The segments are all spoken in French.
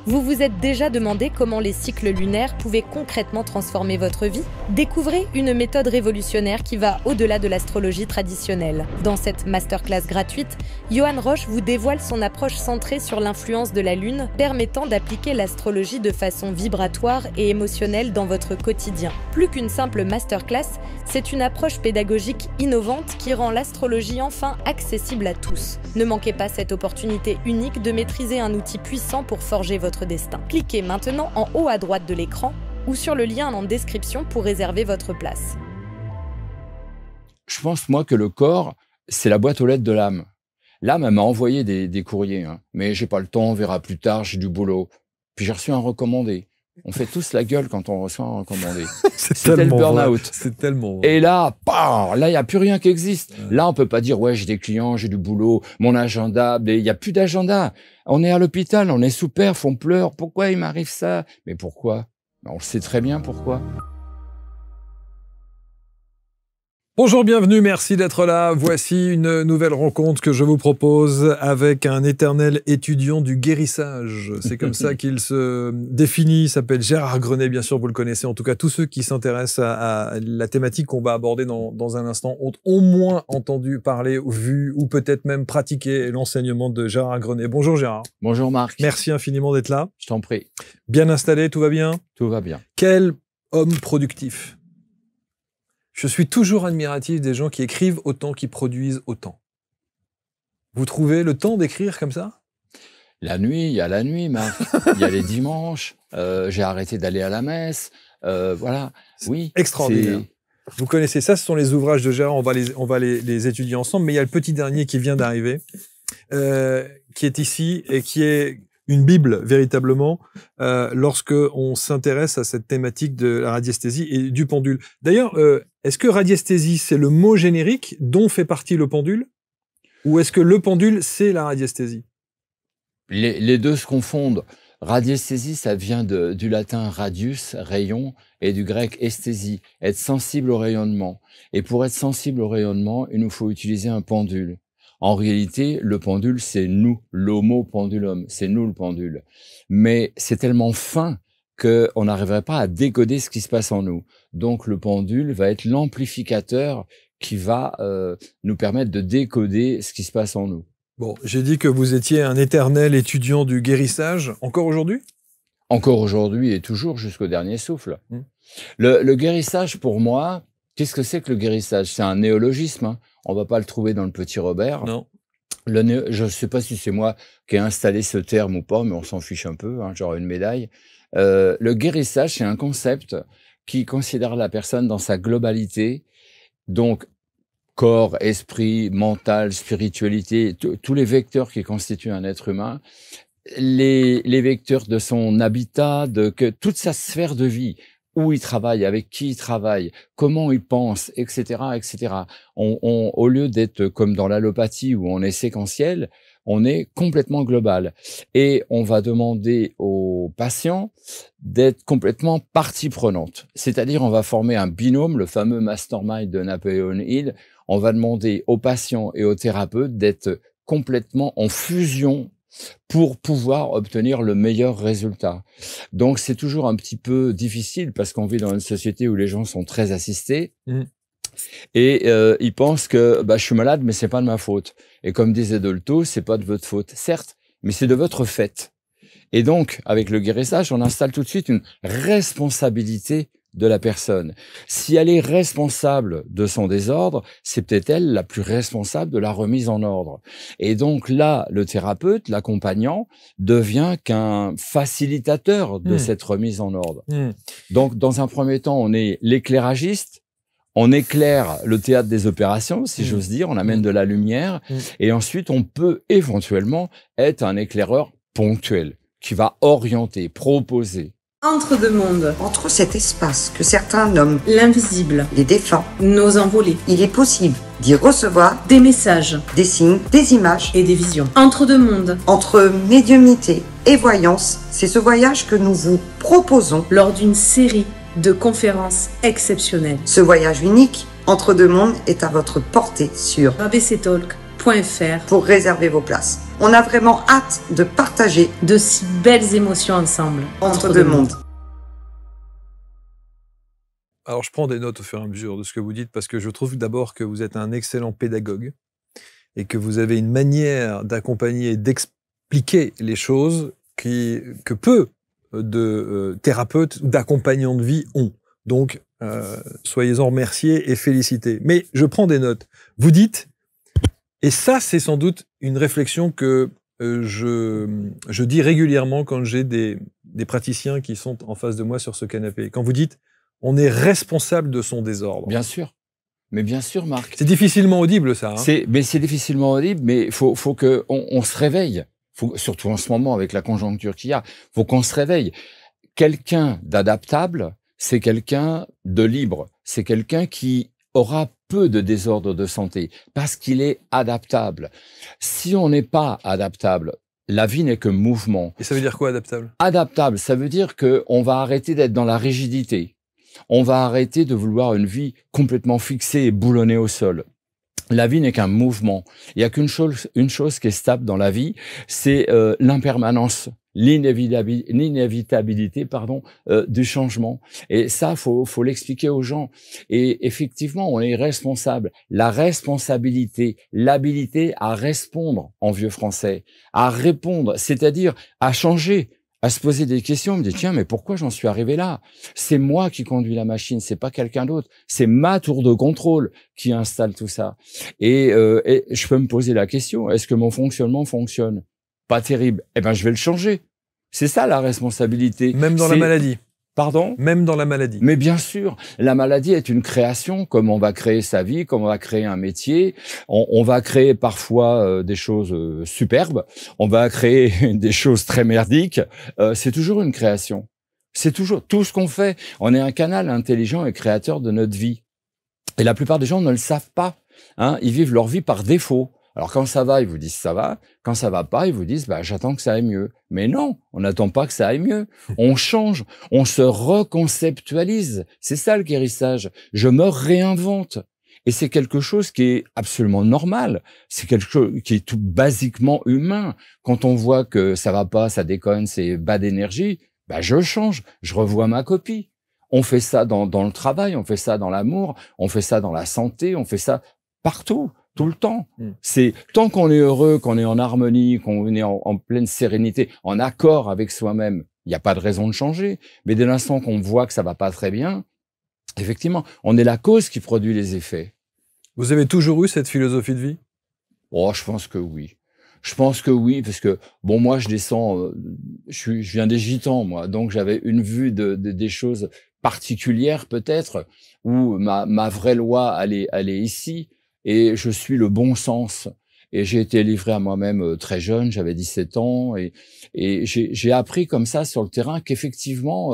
Vous vous êtes déjà demandé comment les cycles lunaires pouvaient concrètement transformer votre vie? Découvrez une méthode révolutionnaire qui va au-delà de l'astrologie traditionnelle. Dans cette masterclass gratuite, Johan Roche vous dévoile son approche centrée sur l'influence de la Lune, permettant d'appliquer l'astrologie de façon vibratoire et émotionnelle dans votre quotidien. Plus qu'une simple masterclass, c'est une approche pédagogique innovante qui rend l'astrologie enfin accessible à tous. Ne manquez pas cette opportunité unique de maîtriser un outil puissant pour forger votre destin. Cliquez maintenant en haut à droite de l'écran ou sur le lien en description pour réserver votre place. Je pense, moi, que le corps, c'est la boîte aux lettres de l'âme. L'âme, elle m'a envoyé des courriers, hein. Mais j'ai pas le temps, on verra plus tard, j'ai du boulot. Puis j'ai reçu un recommandé. On fait tous la gueule quand on reçoit un recommandé. C'était le burn-out. C'est tellement vrai. Et là, là, il n'y a plus rien qui existe. Là, on peut pas dire, ouais, j'ai des clients, j'ai du boulot, mon agenda. Il n'y a plus d'agenda. On est à l'hôpital, on est sous perf, on pleure. Pourquoi il m'arrive ça? Mais pourquoi? On le sait très bien pourquoi. Bonjour, bienvenue, merci d'être là. Voici une nouvelle rencontre que je vous propose avec un éternel étudiant du guérissage. C'est comme ça qu'il se définit. Il s'appelle Gérard Grenet, bien sûr, vous le connaissez. En tout cas, tous ceux qui s'intéressent à la thématique qu'on va aborder dans un instant ont au moins entendu parler, vu ou peut-être même pratiqué l'enseignement de Gérard Grenet. Bonjour Gérard. Bonjour Marc. Merci infiniment d'être là. Je t'en prie. Bien installé, tout va bien? Tout va bien. Quel homme productif! Je suis toujours admiratif des gens qui écrivent autant, qui produisent autant. Vous trouvez le temps d'écrire comme ça? La nuit, il y a la nuit, Marc. Il y a les dimanches. J'ai arrêté d'aller à la messe. Voilà. Oui. Extraordinaire. Vous connaissez ça, ce sont les ouvrages de Gérard. On va les étudier ensemble. Mais il y a le petit dernier qui vient d'arriver, qui est ici et qui est une Bible, véritablement, lorsque on s'intéresse à cette thématique de la radiesthésie et du pendule. D'ailleurs, est-ce que radiesthésie, c'est le mot générique dont fait partie le pendule? Ou est-ce que le pendule, c'est la radiesthésie? Les deux se confondent. Radiesthésie, ça vient du latin radius, rayon, et du grec esthésie, être sensible au rayonnement. Et pour être sensible au rayonnement, il nous faut utiliser un pendule. En réalité, le pendule, c'est nous, l'homo pendulum, c'est nous le pendule. Mais c'est tellement fin qu'on n'arriverait pas à décoder ce qui se passe en nous. Donc le pendule va être l'amplificateur qui va nous permettre de décoder ce qui se passe en nous. Bon, j'ai dit que vous étiez un éternel étudiant du guérissage, encore aujourd'hui? Encore aujourd'hui et toujours jusqu'au dernier souffle. Le guérissage, pour moi, qu'est-ce que c'est que le guérissage? C'est un néologisme, hein. On va pas le trouver dans le Petit Robert. Non. Je ne sais pas si c'est moi qui ai installé ce terme ou pas, mais on s'en fiche un peu, hein, genre une médaille. Le guérissage, c'est un concept qui considère la personne dans sa globalité, donc corps, esprit, mental, spiritualité, tous les vecteurs qui constituent un être humain, les vecteurs de son habitat, toute sa sphère de vie, où il travaille, avec qui il travaille, comment il pense, etc., etc. Au lieu d'être comme dans l'allopathie où on est séquentiel, on est complètement global. Et on va demander aux patients d'être complètement partie prenante. C'est-à-dire, on va former un binôme, le fameux mastermind de Napoleon Hill. On va demander aux patients et aux thérapeutes d'être complètement en fusion pour pouvoir obtenir le meilleur résultat. Donc, c'est toujours un petit peu difficile parce qu'on vit dans une société où les gens sont très assistés et ils pensent que je suis malade, mais c'est pas de ma faute. Et comme disait Dolto, c'est pas de votre faute, certes, mais c'est de votre fait. Et donc, avec le guérissage, on installe tout de suite une responsabilité de la personne. Si elle est responsable de son désordre, c'est peut-être elle la plus responsable de la remise en ordre. Et donc là, le thérapeute, l'accompagnant, devient qu'un facilitateur de cette remise en ordre. Donc, dans un premier temps, on est l'éclairagiste, on éclaire le théâtre des opérations, si j'ose dire, on amène de la lumière, et ensuite, on peut éventuellement être un éclaireur ponctuel, qui va orienter, proposer. Entre deux mondes. Entre cet espace que certains nomment l'invisible, les défunts, nos envolés, il est possible d'y recevoir des messages, des signes, des images et des visions. Entre deux mondes. Entre médiumnité et voyance, c'est ce voyage que nous vous proposons lors d'une série de conférences exceptionnelles. Ce voyage unique, Entre deux mondes, est à votre portée sur abctalk.fr pour réserver vos places. On a vraiment hâte de partager De si belles émotions ensemble. entre deux mondes. Alors, je prends des notes au fur et à mesure de ce que vous dites parce que je trouve d'abord que vous êtes un excellent pédagogue et que vous avez une manière d'accompagner et d'expliquer les choses que peu de thérapeutes ou d'accompagnants de vie ont. Donc, soyez-en remerciés et félicités. Mais je prends des notes. Vous dites, et ça, c'est sans doute une réflexion que je dis régulièrement quand j'ai des praticiens qui sont en face de moi sur ce canapé. Quand vous dites, on est responsable de son désordre. Bien sûr. Mais bien sûr, Marc. C'est difficilement audible, ça. Hein. Mais c'est difficilement audible, mais faut que on se réveille. Surtout en ce moment, avec la conjoncture qu'il y a, faut qu'on se réveille. Quelqu'un d'adaptable, c'est quelqu'un de libre. C'est quelqu'un qui aura peu de désordre de santé parce qu'il est adaptable. Si on n'est pas adaptable, la vie n'est que mouvement. Et ça veut dire quoi, adaptable? Adaptable, ça veut dire qu'on va arrêter d'être dans la rigidité. On va arrêter de vouloir une vie complètement fixée et boulonnée au sol. La vie n'est qu'un mouvement. Il n'y a une chose qui est stable dans la vie, c'est l'impermanence, l'inévitabilité, du changement. Et ça, faut l'expliquer aux gens. Et effectivement, on est responsable. La responsabilité, l'habilité à répondre en vieux français, à répondre, c'est-à-dire à changer, à se poser des questions, me dire tiens, mais pourquoi j'en suis arrivé là? C'est moi qui conduis la machine, c'est pas quelqu'un d'autre. C'est ma tour de contrôle qui installe tout ça. Et je peux me poser la question, est-ce que mon fonctionnement fonctionne? Pas terrible. Eh ben, je vais le changer. C'est ça la responsabilité. Même dans la maladie. Pardon? Même dans la maladie. Mais bien sûr, la maladie est une création, comme on va créer sa vie, comme on va créer un métier. On va créer parfois des choses superbes, on va créer des choses très merdiques. C'est toujours une création. C'est toujours tout ce qu'on fait. On est un canal intelligent et créateur de notre vie. Et la plupart des gens ne le savent pas. Hein, ils vivent leur vie par défaut. Alors quand ça va, ils vous disent ça va. Quand ça va pas, ils vous disent bah j'attends que ça aille mieux. Mais non, on n'attend pas que ça aille mieux. On change, on se reconceptualise. C'est ça le guérissage. Je me réinvente. Et c'est quelque chose qui est absolument normal. C'est quelque chose qui est tout basiquement humain. Quand on voit que ça va pas, ça déconne, c'est bas d'énergie, bah je change, je revois ma copie. On fait ça dans le travail, on fait ça dans l'amour, on fait ça dans la santé, on fait ça partout. Tout le temps. C'est tant qu'on est heureux, qu'on est en harmonie, qu'on est en pleine sérénité, en accord avec soi-même, il n'y a pas de raison de changer. Mais dès l'instant qu'on voit que ça va pas très bien, effectivement, on est la cause qui produit les effets. Vous avez toujours eu cette philosophie de vie? Oh, je pense que oui. Je pense que oui, parce que bon, moi, je descends, je viens des Gitans, moi, donc j'avais une vue des choses particulières peut-être, où ma vraie loi, elle est ici. Et je suis le bon sens. Et j'ai été livré à moi-même très jeune, j'avais 17 ans. Et j'ai appris comme ça sur le terrain qu'effectivement,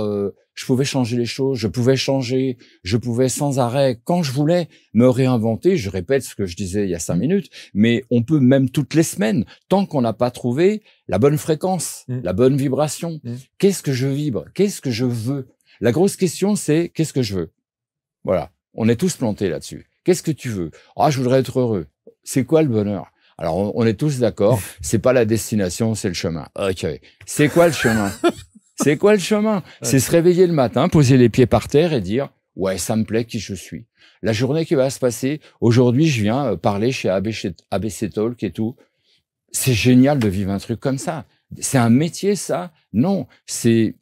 je pouvais changer les choses, je pouvais changer, je pouvais sans arrêt, quand je voulais, me réinventer. Je répète ce que je disais il y a 5 minutes, mais on peut même toutes les semaines, tant qu'on n'a pas trouvé la bonne fréquence, la bonne vibration. Qu'est-ce que je vibre? Qu'est-ce que je veux? La grosse question, c'est qu'est-ce que je veux? Voilà. On est tous plantés là-dessus. Qu'est-ce que tu veux? Ah, je voudrais être heureux. C'est quoi le bonheur? Alors, on est tous d'accord. C'est pas la destination, c'est le chemin. Ok. C'est quoi le chemin? C'est quoi le chemin? C'est se réveiller le matin, poser les pieds par terre et dire, ouais, ça me plaît qui je suis. La journée qui va se passer, aujourd'hui, je viens parler chez ABC Talk et tout. C'est génial de vivre un truc comme ça. C'est un métier, ça? Non. C'est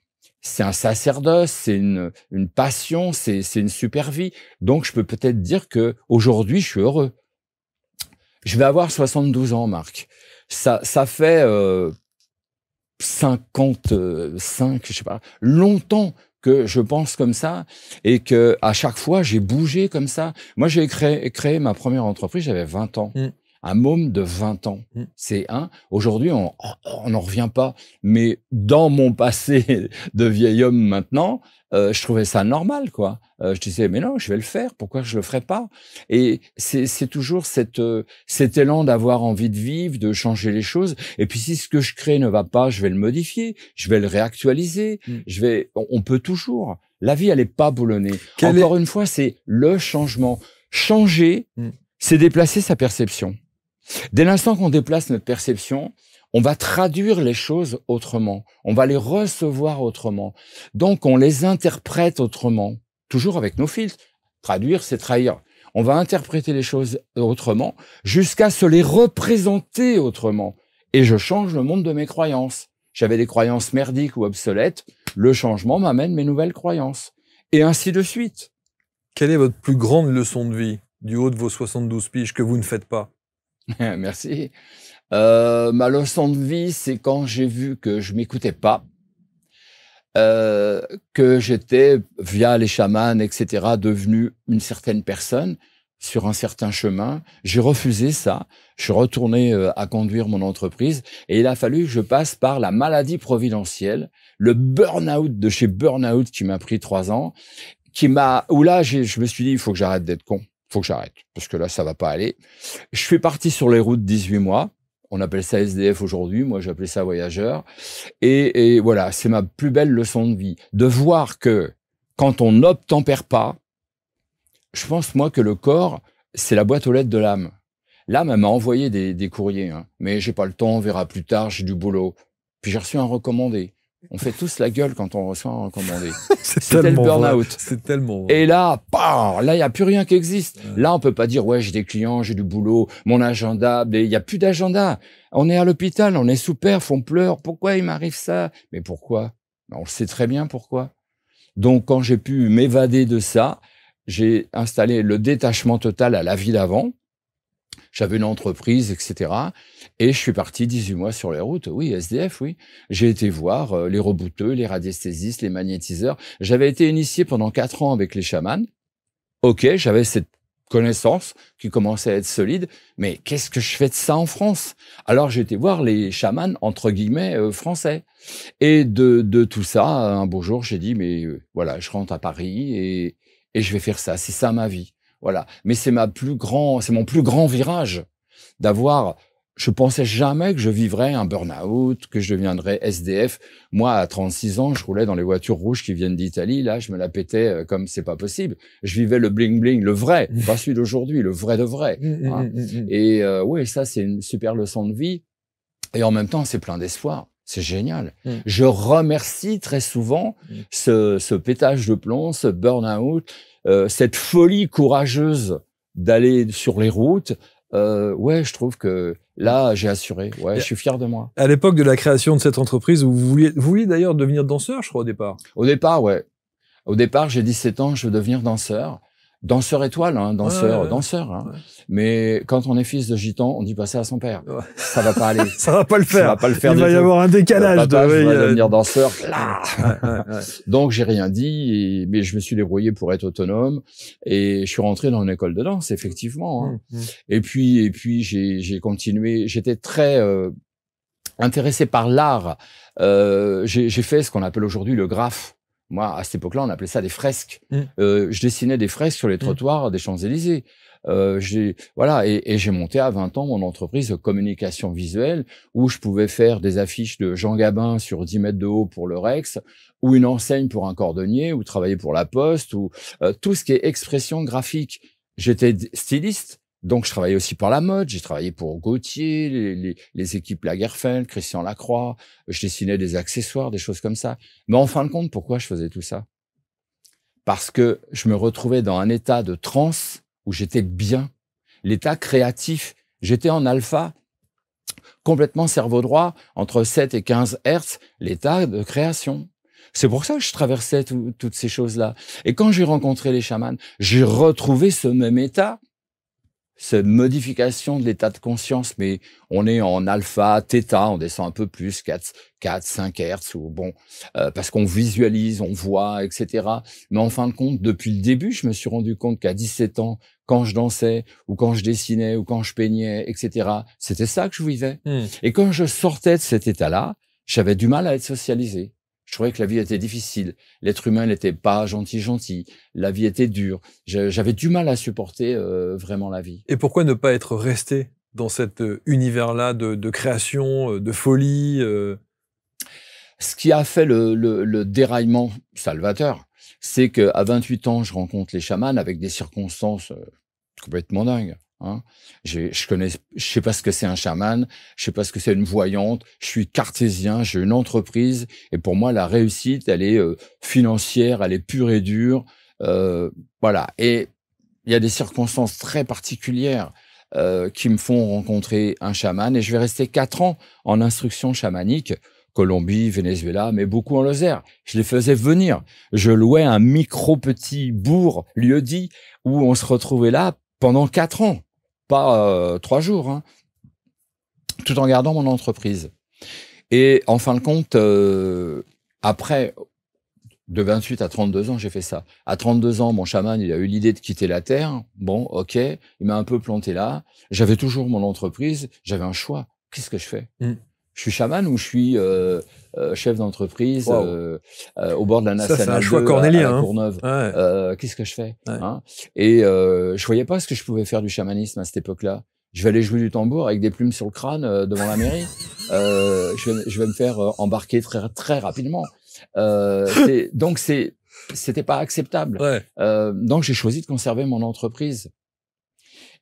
un sacerdoce, c'est une passion, c'est une super vie. Donc, je peux peut-être dire que aujourd'hui, je suis heureux. Je vais avoir 72 ans, Marc. Ça fait 55, je sais pas, longtemps que je pense comme ça et que à chaque fois, j'ai bougé comme ça. Moi, j'ai créé ma première entreprise, j'avais 20 ans. Un môme de 20 ans. C'est aujourd'hui, on n'en revient pas. Mais dans mon passé de vieil homme maintenant, je trouvais ça normal, quoi. Je disais, mais non, je vais le faire. Pourquoi je le ferais pas? Et c'est toujours cet élan d'avoir envie de vivre, de changer les choses. Et puis, si ce que je crée ne va pas, je vais le modifier, je vais le réactualiser. On peut toujours. La vie, elle est pas boulonnée. Encore une fois, c'est le changement. Changer, c'est déplacer sa perception. Dès l'instant qu'on déplace notre perception, on va traduire les choses autrement, on va les recevoir autrement. Donc, on les interprète autrement, toujours avec nos filtres. Traduire, c'est trahir. On va interpréter les choses autrement jusqu'à se les représenter autrement. Et je change le monde de mes croyances. J'avais des croyances merdiques ou obsolètes. Le changement m'amène mes nouvelles croyances. Et ainsi de suite. Quelle est votre plus grande leçon de vie du haut de vos 72 piges que vous ne faites pas? Merci. Ma leçon de vie, c'est quand j'ai vu que je m'écoutais pas, que j'étais, via les chamans, etc., devenu une certaine personne sur un certain chemin. J'ai refusé ça. Je suis retourné à conduire mon entreprise et il a fallu que je passe par la maladie providentielle, le burn-out de chez Burnout qui m'a pris 3 ans, où là, je me suis dit, il faut que j'arrête d'être con. Faut que j'arrête, parce que là, ça va pas aller. Je suis parti sur les routes 18 mois. On appelle ça SDF aujourd'hui. Moi, j'appelais ça voyageur. Et voilà, c'est ma plus belle leçon de vie. De voir que quand on n'obtempère pas, je pense, moi, que le corps, c'est la boîte aux lettres de l'âme. L'âme, elle m'a envoyé des courriers, hein. Mais j'ai pas le temps, on verra plus tard, j'ai du boulot. Puis j'ai reçu un recommandé. On fait tous la gueule quand on reçoit un recommandé. C'était le burn-out. C'est tellement vrai. Et là, là, il n'y a plus rien qui existe. Ouais. Là, on peut pas dire, ouais, j'ai des clients, j'ai du boulot, mon agenda. Il n'y a plus d'agenda. On est à l'hôpital, on est sous perf, on pleure. Pourquoi il m'arrive ça? Mais pourquoi? On le sait très bien pourquoi. Donc, quand j'ai pu m'évader de ça, j'ai installé le détachement total à la vie d'avant. J'avais une entreprise, etc. Et je suis parti 18 mois sur les routes. Oui, SDF, oui. J'ai été voir les rebouteux, les radiesthésistes, les magnétiseurs. J'avais été initié pendant 4 ans avec les chamans. OK, j'avais cette connaissance qui commençait à être solide. Mais qu'est-ce que je fais de ça en France? Alors, j'ai été voir les chamans, entre guillemets, français. Et de tout ça, un beau jour, j'ai dit, mais voilà, je rentre à Paris et je vais faire ça. C'est ça ma vie. Voilà. Mais c'est mon plus grand virage d'avoir, je pensais jamais que je vivrais un burn-out, que je deviendrais SDF. Moi, à 36 ans, je roulais dans les voitures rouges qui viennent d'Italie. Là, je me la pétais comme c'est pas possible. Je vivais le bling-bling, le vrai, pas celui d'aujourd'hui, le vrai de vrai. Hein. Et oui, ça, c'est une super leçon de vie. Et en même temps, c'est plein d'espoir. C'est génial. Je remercie très souvent ce pétage de plomb, ce burn-out, cette folie courageuse d'aller sur les routes. Ouais, je trouve que là, j'ai assuré. Ouais, je suis fier de moi. À l'époque de la création de cette entreprise, vous vouliez d'ailleurs devenir danseur, je crois, au départ. Au départ, ouais. Au départ, j'ai 17 ans, je veux devenir danseur. Danseur étoile, hein, danseur. Hein. Ouais. Mais quand on est fils de gitan, on dit pas ça à son père. Ouais. Ça va pas aller. Ça va pas le faire. Ça va pas le faire. Il va y avoir un décalage. Papa, je vais devenir danseur. Donc j'ai rien dit, mais je me suis débrouillé pour être autonome et je suis rentré dans une école de danse, effectivement. Hein. Et puis j'ai continué. J'étais très intéressé par l'art. J'ai fait ce qu'on appelle aujourd'hui le graphe. Moi, à cette époque-là, on appelait ça des fresques. Je dessinais des fresques sur les trottoirs des Champs-Élysées. Voilà, et j'ai monté à 20 ans mon entreprise de communication visuelle où je pouvais faire des affiches de Jean Gabin sur 10 mètres de haut pour le Rex, ou une enseigne pour un cordonnier, ou travailler pour la Poste, ou tout ce qui est expression graphique. J'étais styliste. Donc, je travaillais aussi pour la mode. J'ai travaillé pour Gaultier, les équipes Lagerfeld, Christian Lacroix. Je dessinais des accessoires, des choses comme ça. Mais en fin de compte, pourquoi je faisais tout ça? Parce que je me retrouvais dans un état de transe où j'étais bien. L'état créatif. J'étais en alpha, complètement cerveau droit, entre 7 et 15 Hertz, l'état de création. C'est pour ça que je traversais toutes ces choses-là. Et quand j'ai rencontré les chamans, j'ai retrouvé ce même état. Cette modification de l'état de conscience, mais on est en alpha, theta, on descend un peu plus, 4, 5 Hertz, ou bon, parce qu'on visualise, on voit, etc. Mais en fin de compte, depuis le début, je me suis rendu compte qu'à 17 ans, quand je dansais, ou quand je dessinais, ou quand je peignais, etc., c'était ça que je vivais. Et quand je sortais de cet état-là, j'avais du mal à être socialisé. Je trouvais que la vie était difficile. L'être humain n'était pas gentil. La vie était dure. J'avais du mal à supporter vraiment la vie. Et pourquoi ne pas être resté dans cet univers-là de création, de folie Ce qui a fait le déraillement salvateur, c'est qu'à 28 ans, je rencontre les chamans avec des circonstances complètement dingues. Hein. Je sais pas ce que c'est un chaman, je sais pas ce que c'est une voyante. Je suis cartésien, j'ai une entreprise et pour moi la réussite, elle est financière, elle est pure et dure. Voilà. Et il y a des circonstances très particulières qui me font rencontrer un chaman et je vais rester 4 ans en instruction chamanique. Colombie, Venezuela, mais beaucoup en Lozère. Je les faisais venir. Je louais un micro-petit bourg, lieu-dit, où on se retrouvait là pendant 4 ans. Pas 3 jours, hein, tout en gardant mon entreprise. Et en fin de compte, après, de 28 à 32 ans, j'ai fait ça. À 32 ans, mon chaman, il a eu l'idée de quitter la Terre. Bon, ok, il m'a un peu planté là. J'avais toujours mon entreprise, j'avais un choix. Qu'est-ce que je fais ? Je suis chaman ou je suis chef d'entreprise au bord de la nationale 2 c'est un choix cornélien, à la Courneuve. Ouais. Qu'est-ce que je fais hein? Et je voyais pas ce que je pouvais faire du chamanisme à cette époque-là. Je vais aller jouer du tambour avec des plumes sur le crâne devant la mairie. Je vais me faire embarquer très très rapidement. Donc c'était pas acceptable. Ouais. Donc j'ai choisi de conserver mon entreprise.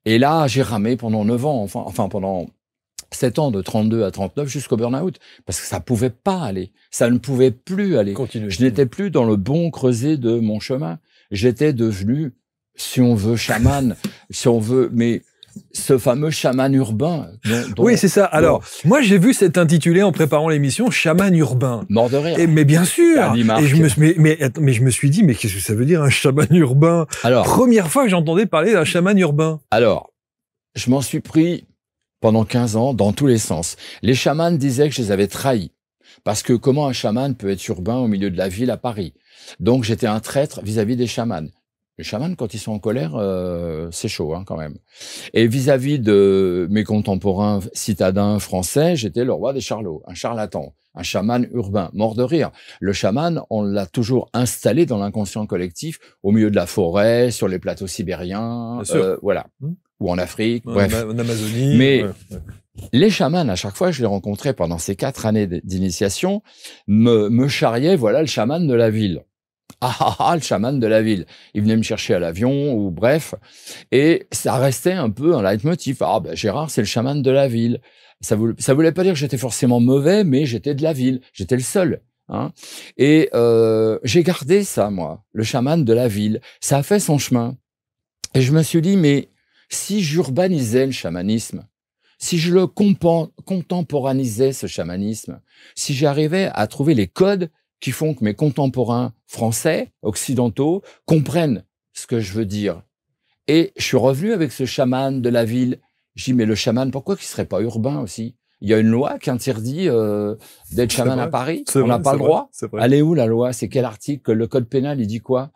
Et là j'ai ramé pendant 9 ans, enfin pendant 7 ans, de 32 à 39 jusqu'au burn-out, parce que ça pouvait pas aller, ça ne pouvait plus aller. Continue. Je n'étais plus dans le bon creuset de mon chemin. J'étais devenu, si on veut, chaman, si on veut, mais ce fameux chaman urbain. Oui, c'est ça. Alors, moi, j'ai vu cet intitulé en préparant l'émission, chaman urbain. Mort de rire. Mais bien sûr. Et je me suis dit, mais qu'est-ce que ça veut dire un chaman urbain? Alors, première fois que j'entendais parler d'un chaman urbain. Alors, je m'en suis pris pendant 15 ans, dans tous les sens. Les chamans disaient que je les avais trahis. Parce que comment un chaman peut être urbain au milieu de la ville à Paris? Donc, j'étais un traître vis-à-vis des chamans. Les chamans, quand ils sont en colère, c'est chaud, hein, quand même. Et vis-à-vis de mes contemporains citadins français, j'étais le roi des charlots, un charlatan, un chaman urbain, mort de rire. Le chaman, on l'a toujours installé dans l'inconscient collectif, au milieu de la forêt, sur les plateaux sibériens, voilà. Ou en Afrique, bref. En Amazonie. Mais les chamans, à chaque fois, je les rencontrais pendant ces 4 années d'initiation, me charriaient, voilà, le chaman de la ville. Le chaman de la ville. Il venait me chercher à l'avion, ou bref. Et ça restait un peu un leitmotiv. Gérard, c'est le chaman de la ville. Ça voulait pas dire que j'étais forcément mauvais, mais j'étais de la ville. J'étais le seul. Hein. Et j'ai gardé ça, moi, le chaman de la ville. Ça a fait son chemin. Et je me suis dit, mais si j'urbanisais le chamanisme, si je le contemporanisais, ce chamanisme, si j'arrivais à trouver les codes qui font que mes contemporains français, occidentaux, comprennent ce que je veux dire. Et je suis revenu avec ce chaman de la ville. J'ai dit, mais le chaman, pourquoi qu'il serait pas urbain aussi? Il y a une loi qui interdit d'être chaman à Paris. On n'a pas le droit. Elle est où la loi? C'est quel article? Le code pénal, il dit quoi?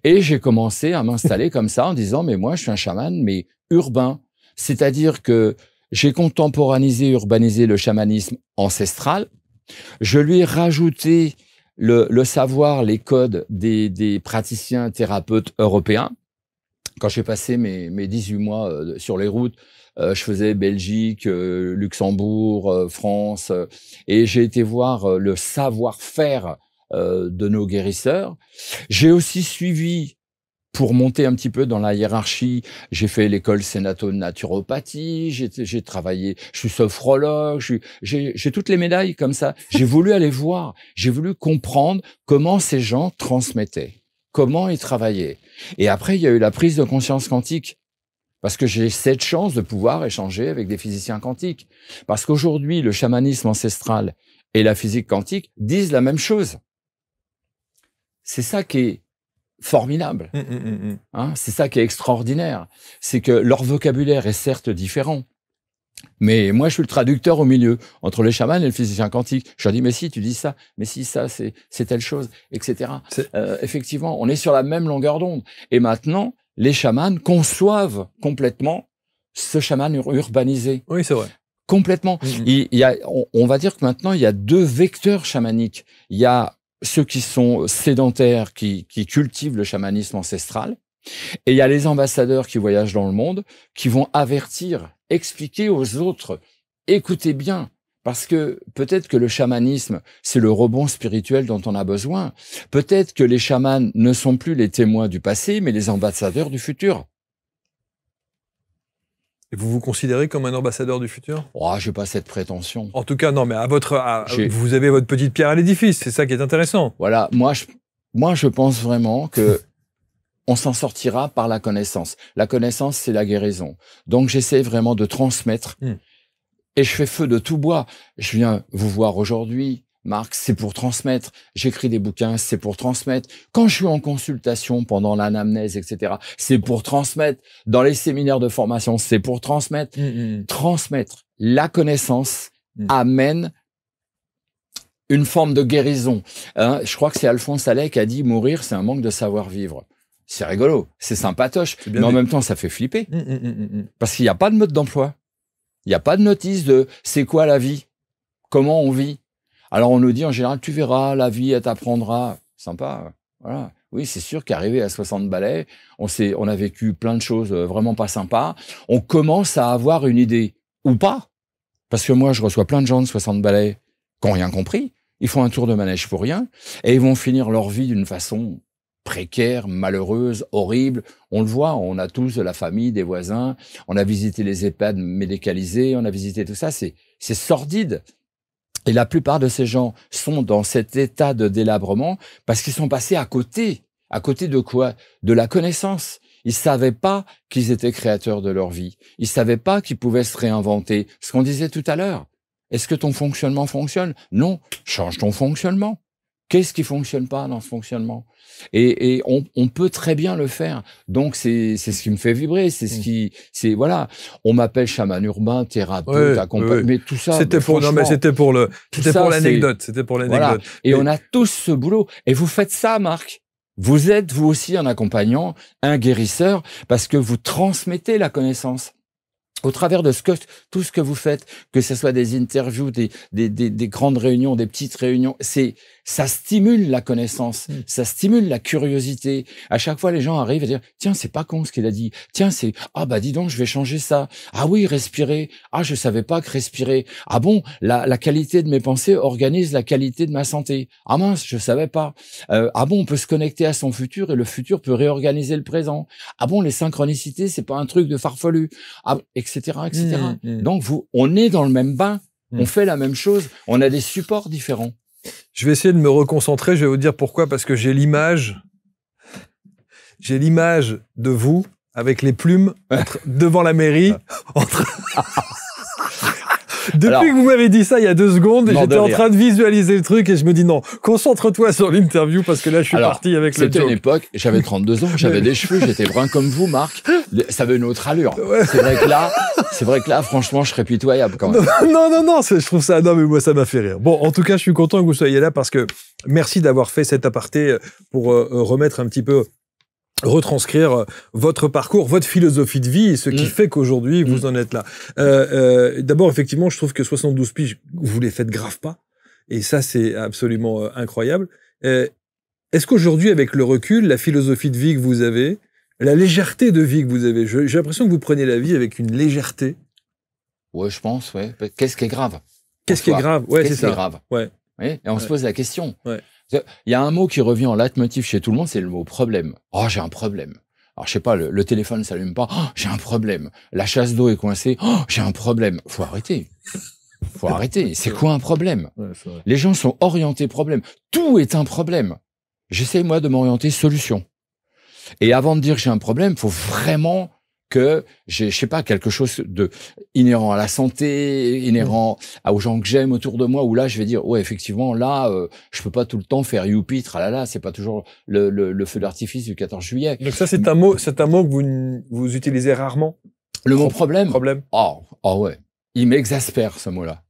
Et j'ai commencé à m'installer comme ça en disant, mais moi, je suis un chaman, mais urbain. C'est-à-dire que j'ai contemporanisé, urbanisé le chamanisme ancestral. Je lui ai rajouté le savoir, les codes des praticiens thérapeutes européens. Quand j'ai passé mes 18 mois sur les routes, je faisais Belgique, Luxembourg, France, et j'ai été voir le savoir-faire de nos guérisseurs. J'ai aussi suivi, pour monter un petit peu dans la hiérarchie, j'ai fait l'école Sénato de naturopathie, j'ai travaillé, je suis sophrologue, j'ai toutes les médailles comme ça. J'ai voulu aller voir, j'ai voulu comprendre comment ces gens transmettaient, comment ils travaillaient. Et après, il y a eu la prise de conscience quantique. Parce que j'ai cette chance de pouvoir échanger avec des physiciens quantiques. Parce qu'aujourd'hui, le chamanisme ancestral et la physique quantique disent la même chose. C'est ça qui est formidable. Hein, c'est ça qui est extraordinaire. C'est que leur vocabulaire est certes différent. Mais moi, je suis le traducteur au milieu, entre les chamans et le physicien quantique. Je leur dis, mais si, tu dis ça, mais si, ça, c'est telle chose, etc. Effectivement, on est sur la même longueur d'onde. Et maintenant, les chamans conçoivent complètement ce chaman urbanisé. Oui, c'est vrai. Complètement. On va dire que maintenant, il y a 2 vecteurs chamaniques. Il y a ceux qui sont sédentaires, qui cultivent le chamanisme ancestral. Et il y a les ambassadeurs qui voyagent dans le monde, qui vont avertir, expliquer aux autres, écoutez bien, parce que peut-être que le chamanisme, c'est le rebond spirituel dont on a besoin. Peut-être que les chamans ne sont plus les témoins du passé, mais les ambassadeurs du futur. Et vous vous considérez comme un ambassadeur du futur? Oh, j'ai pas cette prétention. En tout cas, non, mais vous avez votre petite pierre à l'édifice, c'est ça qui est intéressant. Voilà, moi je pense vraiment que on s'en sortira par la connaissance. La connaissance, c'est la guérison. Donc j'essaie vraiment de transmettre et je fais feu de tout bois. Je viens vous voir aujourd'hui, Marc, c'est pour transmettre. J'écris des bouquins, c'est pour transmettre. Quand je suis en consultation pendant l'anamnèse, etc., c'est pour transmettre. Dans les séminaires de formation, c'est pour transmettre. Transmettre la connaissance amène une forme de guérison. Hein, je crois que c'est Alphonse Allais qui a dit « Mourir, c'est un manque de savoir-vivre ». C'est rigolo, c'est sympatoche, mais en même temps, ça fait flipper. Parce qu'il n'y a pas de mode d'emploi. Il n'y a pas de notice de « c'est quoi la vie ? Comment on vit ?» Alors, on nous dit en général, tu verras, la vie, elle t'apprendra. Sympa, voilà. Oui, c'est sûr qu'arrivé à 60 balais, on a vécu plein de choses vraiment pas sympas. On commence à avoir une idée, ou pas. Parce que moi, je reçois plein de gens de 60 balais qui n'ont rien compris. Ils font un tour de manège pour rien, et ils vont finir leur vie d'une façon précaire, malheureuse, horrible. On le voit, on a tous de la famille, des voisins, on a visité les EHPAD médicalisés, on a visité tout ça, c'est sordide. Et la plupart de ces gens sont dans cet état de délabrement parce qu'ils sont passés à côté. À côté de quoi? De la connaissance. Ils savaient pas qu'ils étaient créateurs de leur vie. Ils savaient pas qu'ils pouvaient se réinventer. Ce qu'on disait tout à l'heure. Est-ce que ton fonctionnement fonctionne? Non. Change ton fonctionnement. Qu'est-ce qui fonctionne pas dans ce fonctionnement? Et on peut très bien le faire. Donc c'est ce qui me fait vibrer. C'est voilà. On m'appelle chaman urbain, thérapeute, accompagnateur. Mais tout ça. C'était pour l'anecdote. C'était pour l'anecdote. Voilà. Et on a tous ce boulot. Et vous faites ça, Marc. Vous êtes vous aussi un accompagnant, un guérisseur, parce que vous transmettez la connaissance. Au travers de tout ce que vous faites, que ce soit des interviews, des grandes réunions, des petites réunions, ça stimule la connaissance, ça stimule la curiosité. À chaque fois, les gens arrivent à dire, tiens, c'est pas con ce qu'il a dit. Tiens, dis donc, je vais changer ça. Ah oui, respirer. Ah, je savais pas que respirer. Ah bon, la qualité de mes pensées organise la qualité de ma santé. Ah mince, je savais pas. Ah bon, on peut se connecter à son futur et le futur peut réorganiser le présent. Ah bon, les synchronicités, c'est pas un truc de farfelu. Ah, etc., etc. Donc, on est dans le même bain, on fait la même chose, on a des supports différents. Je vais essayer de me reconcentrer, je vais vous dire pourquoi, parce que j'ai l'image de vous avec les plumes devant la mairie. Depuis que vous m'avez dit ça il y a 2 secondes, j'étais en train de visualiser le truc et je me dis non, concentre-toi sur l'interview parce que là je suis parti avec le joke. C'était une époque, j'avais 32 ans, j'avais des cheveux, j'étais brun comme vous, Marc. Ça avait une autre allure. Ouais. C'est vrai que là, franchement, je serais pitoyable quand même. Non, je trouve ça, non mais moi ça m'a fait rire. Bon, en tout cas, je suis content que vous soyez là parce que merci d'avoir fait cet aparté pour remettre un petit peu, retranscrire votre parcours, votre philosophie de vie et ce qui fait qu'aujourd'hui vous en êtes là. D'abord, effectivement, je trouve que 72 piges, vous les faites grave pas. Et ça, c'est absolument incroyable. Est-ce qu'aujourd'hui, avec le recul, la philosophie de vie que vous avez, la légèreté de vie que vous avez, j'ai l'impression que vous prenez la vie avec une légèreté. Ouais, je pense, ouais. Qu'est-ce qui est grave? Qu'est-ce qui est grave? Ouais, c'est ça. Qu'est-ce qui est grave? Ouais. Et on se pose la question. Ouais. Il y a un mot qui revient en leitmotiv chez tout le monde, c'est le mot problème. Oh, j'ai un problème. Alors, je sais pas, le téléphone ne s'allume pas. Oh, j'ai un problème. La chasse d'eau est coincée. Oh, j'ai un problème. Faut arrêter. C'est quoi un problème? Les gens sont orientés problème. Tout est un problème. J'essaie, moi, de m'orienter solution. Et avant de dire que j'ai un problème, faut vraiment que j'ai, je sais pas, quelque chose de inhérent à la santé, inhérent aux gens que j'aime autour de moi, où là, je vais dire, ouais, effectivement, là, je peux pas tout le temps faire youpi, tralala, c'est pas toujours le feu d'artifice du 14 juillet. Donc ça, c'est un mot que vous utilisez rarement? Le mot problème? Problème. Oh ouais. Il m'exaspère, ce mot-là.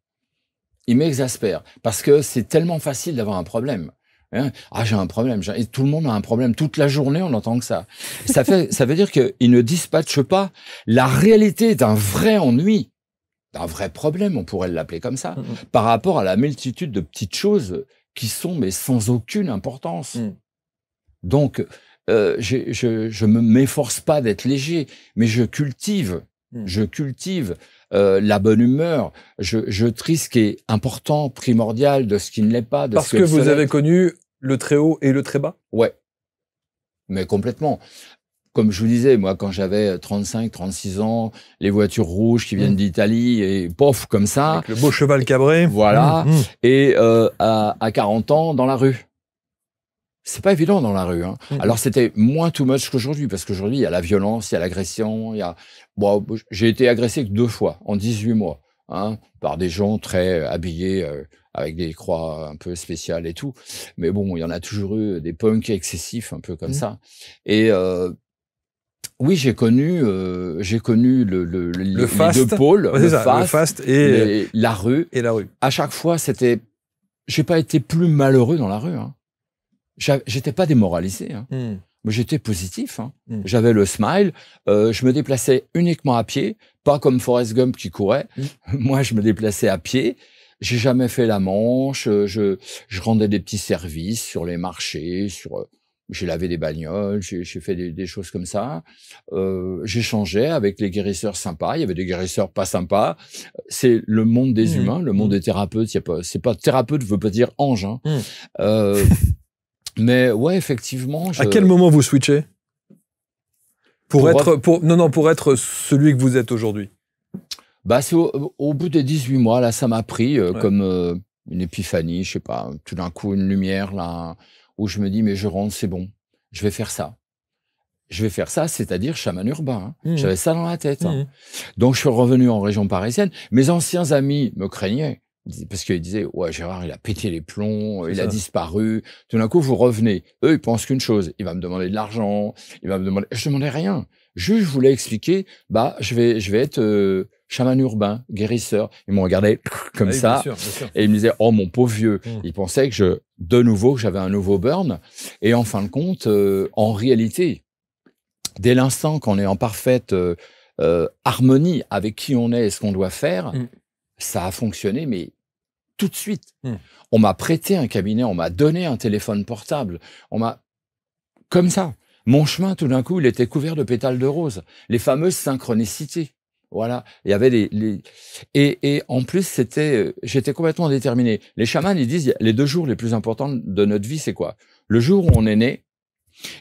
Il m'exaspère. Parce que c'est tellement facile d'avoir un problème. Ah, j'ai un problème. Et tout le monde a un problème. Toute la journée, on entend que ça. Ça veut dire qu'ils ne dispatchent pas la réalité d'un vrai ennui, d'un vrai problème, on pourrait l'appeler comme ça, par rapport à la multitude de petites choses qui sont, mais sans aucune importance. Donc, je m'efforce pas d'être léger, mais je cultive la bonne humeur. Je trie ce qui est important, primordial, de ce qui ne l'est pas. Parce que vous avez connu le très haut et le très bas? Ouais. Mais complètement. comme je vous disais, moi, quand j'avais 35, 36 ans, les voitures rouges qui viennent d'Italie, et pof, comme ça. Avec le beau cheval cabré. Voilà. Et à 40 ans, dans la rue. C'est pas évident dans la rue. Hein. Alors, c'était moins too much qu'aujourd'hui, parce qu'aujourd'hui, il y a la violence, il y a l'agression, il y a... Bon, j'ai été agressé que 2 fois, en 18 mois, hein, par des gens très habillés, avec des croix un peu spéciales et tout. Mais bon, il y en a toujours eu des punks excessifs, un peu comme ça. Et oui, j'ai connu les fast. 2 pôles, Ouais, le fast et la rue. Et la rue. À chaque fois, c'était... J'ai pas été plus malheureux dans la rue. Hein. J'étais pas démoralisé. Hein. Mais j'étais positif. Hein. J'avais le smile. Je me déplaçais uniquement à pied, pas comme Forrest Gump qui courait. Moi, je me déplaçais à pied. J'ai jamais fait la manche. Je rendais des petits services sur les marchés, j'ai lavé des bagnoles, j'ai fait des choses comme ça. J'échangeais avec les guérisseurs sympas. Il y avait des guérisseurs pas sympas. C'est le monde des humains, le monde des thérapeutes. C'est pas thérapeute veut pas dire ange. Hein. Mais ouais, effectivement. À quel moment vous switchez pour être celui que vous êtes aujourd'hui? Bah, c'est au bout des 18 mois, là, ça m'a pris comme une épiphanie, je sais pas, tout d'un coup, une lumière, là, où je me dis, mais je rentre, c'est bon, je vais faire ça. Je vais faire ça, c'est-à-dire chaman urbain. Hein. J'avais ça dans la tête. Hein. Donc, je suis revenu en région parisienne. Mes anciens amis me craignaient. Parce qu'ils disaient, ouais, Gérard, il a pété les plombs, il a disparu. Tout d'un coup, vous revenez. Eux, ils pensent qu'une chose. Il va me demander de l'argent. Il va me demander, je demandais rien. Juste, je voulais expliquer, bah, je vais être chaman urbain, guérisseur. Ils m'ont regardé comme ça. Bien sûr. Et ils me disaient, oh, mon pauvre vieux. Ils pensaient que j'avais un nouveau burn. Et en fin de compte, en réalité, dès l'instant qu'on est en parfaite harmonie avec qui on est et ce qu'on doit faire, ça a fonctionné, mais tout de suite. On m'a prêté un cabinet, on m'a donné un téléphone portable, comme ça. Mon chemin, tout d'un coup, il était couvert de pétales de rose. Les fameuses synchronicités. Voilà. Il y avait et en plus, j'étais complètement déterminé. Les chamans, ils disent, les 2 jours les plus importants de notre vie, c'est quoi? Le jour où on est né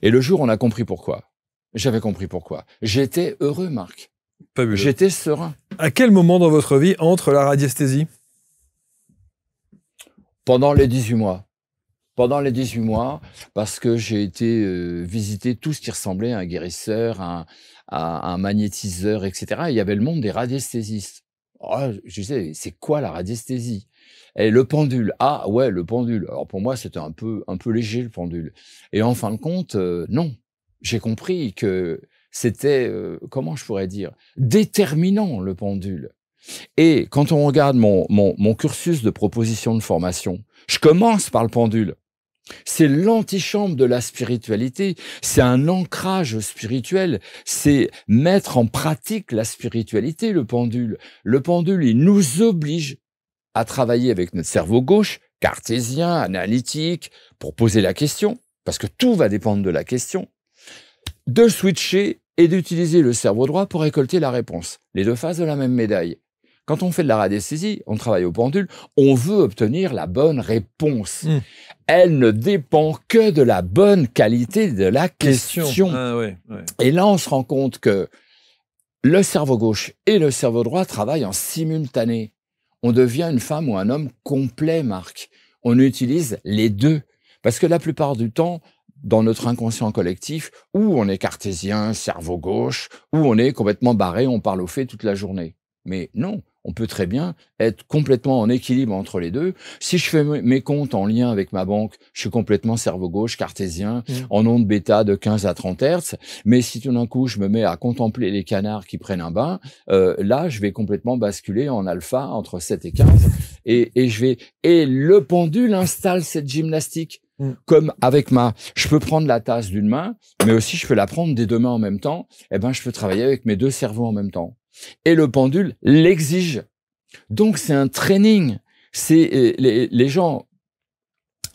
et le jour où on a compris pourquoi. J'avais compris pourquoi. J'étais heureux, Marc. Fabuleux. J'étais serein. À quel moment dans votre vie entre la radiesthésie? Pendant les 18 mois. Pendant les 18 mois, parce que j'ai été visiter tout ce qui ressemblait à un guérisseur, à un magnétiseur, etc. Et il y avait le monde des radiesthésistes. Oh, je disais, c'est quoi la radiesthésie? Et le pendule. Ah ouais, le pendule. Alors pour moi, c'était un peu léger, le pendule. Et en fin de compte, non. J'ai compris que c'était, comment je pourrais dire, déterminant, le pendule. Et quand on regarde mon cursus de proposition de formation, je commence par le pendule. C'est l'antichambre de la spiritualité, c'est un ancrage spirituel, c'est mettre en pratique la spiritualité, le pendule. Le pendule, il nous oblige à travailler avec notre cerveau gauche, cartésien, analytique, pour poser la question, parce que tout va dépendre de la question, de switcher et d'utiliser le cerveau droit pour récolter la réponse. Les 2 faces de la même médaille. Quand on fait de la radiesthésie, on travaille au pendule, on veut obtenir la bonne réponse. Elle ne dépend que de la bonne qualité de la question. Ah, ouais. Et là, on se rend compte que le cerveau gauche et le cerveau droit travaillent en simultané. On devient une femme ou un homme complet, Marc. On utilise les 2. Parce que la plupart du temps, dans notre inconscient collectif, où on est cartésien, cerveau gauche, où on est complètement barré, on parle au fait toute la journée. Mais non, on peut très bien être complètement en équilibre entre les 2. Si je fais mes comptes en lien avec ma banque, je suis complètement cerveau gauche, cartésien, en onde bêta de 15 à 30 Hz. Mais si tout d'un coup, je me mets à contempler les canards qui prennent un bain, là, je vais complètement basculer en alpha entre 7 et 15. Et le pendule installe cette gymnastique. Comme avec je peux prendre la tasse d'une main, mais aussi je peux la prendre des 2 mains en même temps. Eh ben, je peux travailler avec mes 2 cerveaux en même temps. Et le pendule l'exige. Donc, c'est un training. C'est les gens.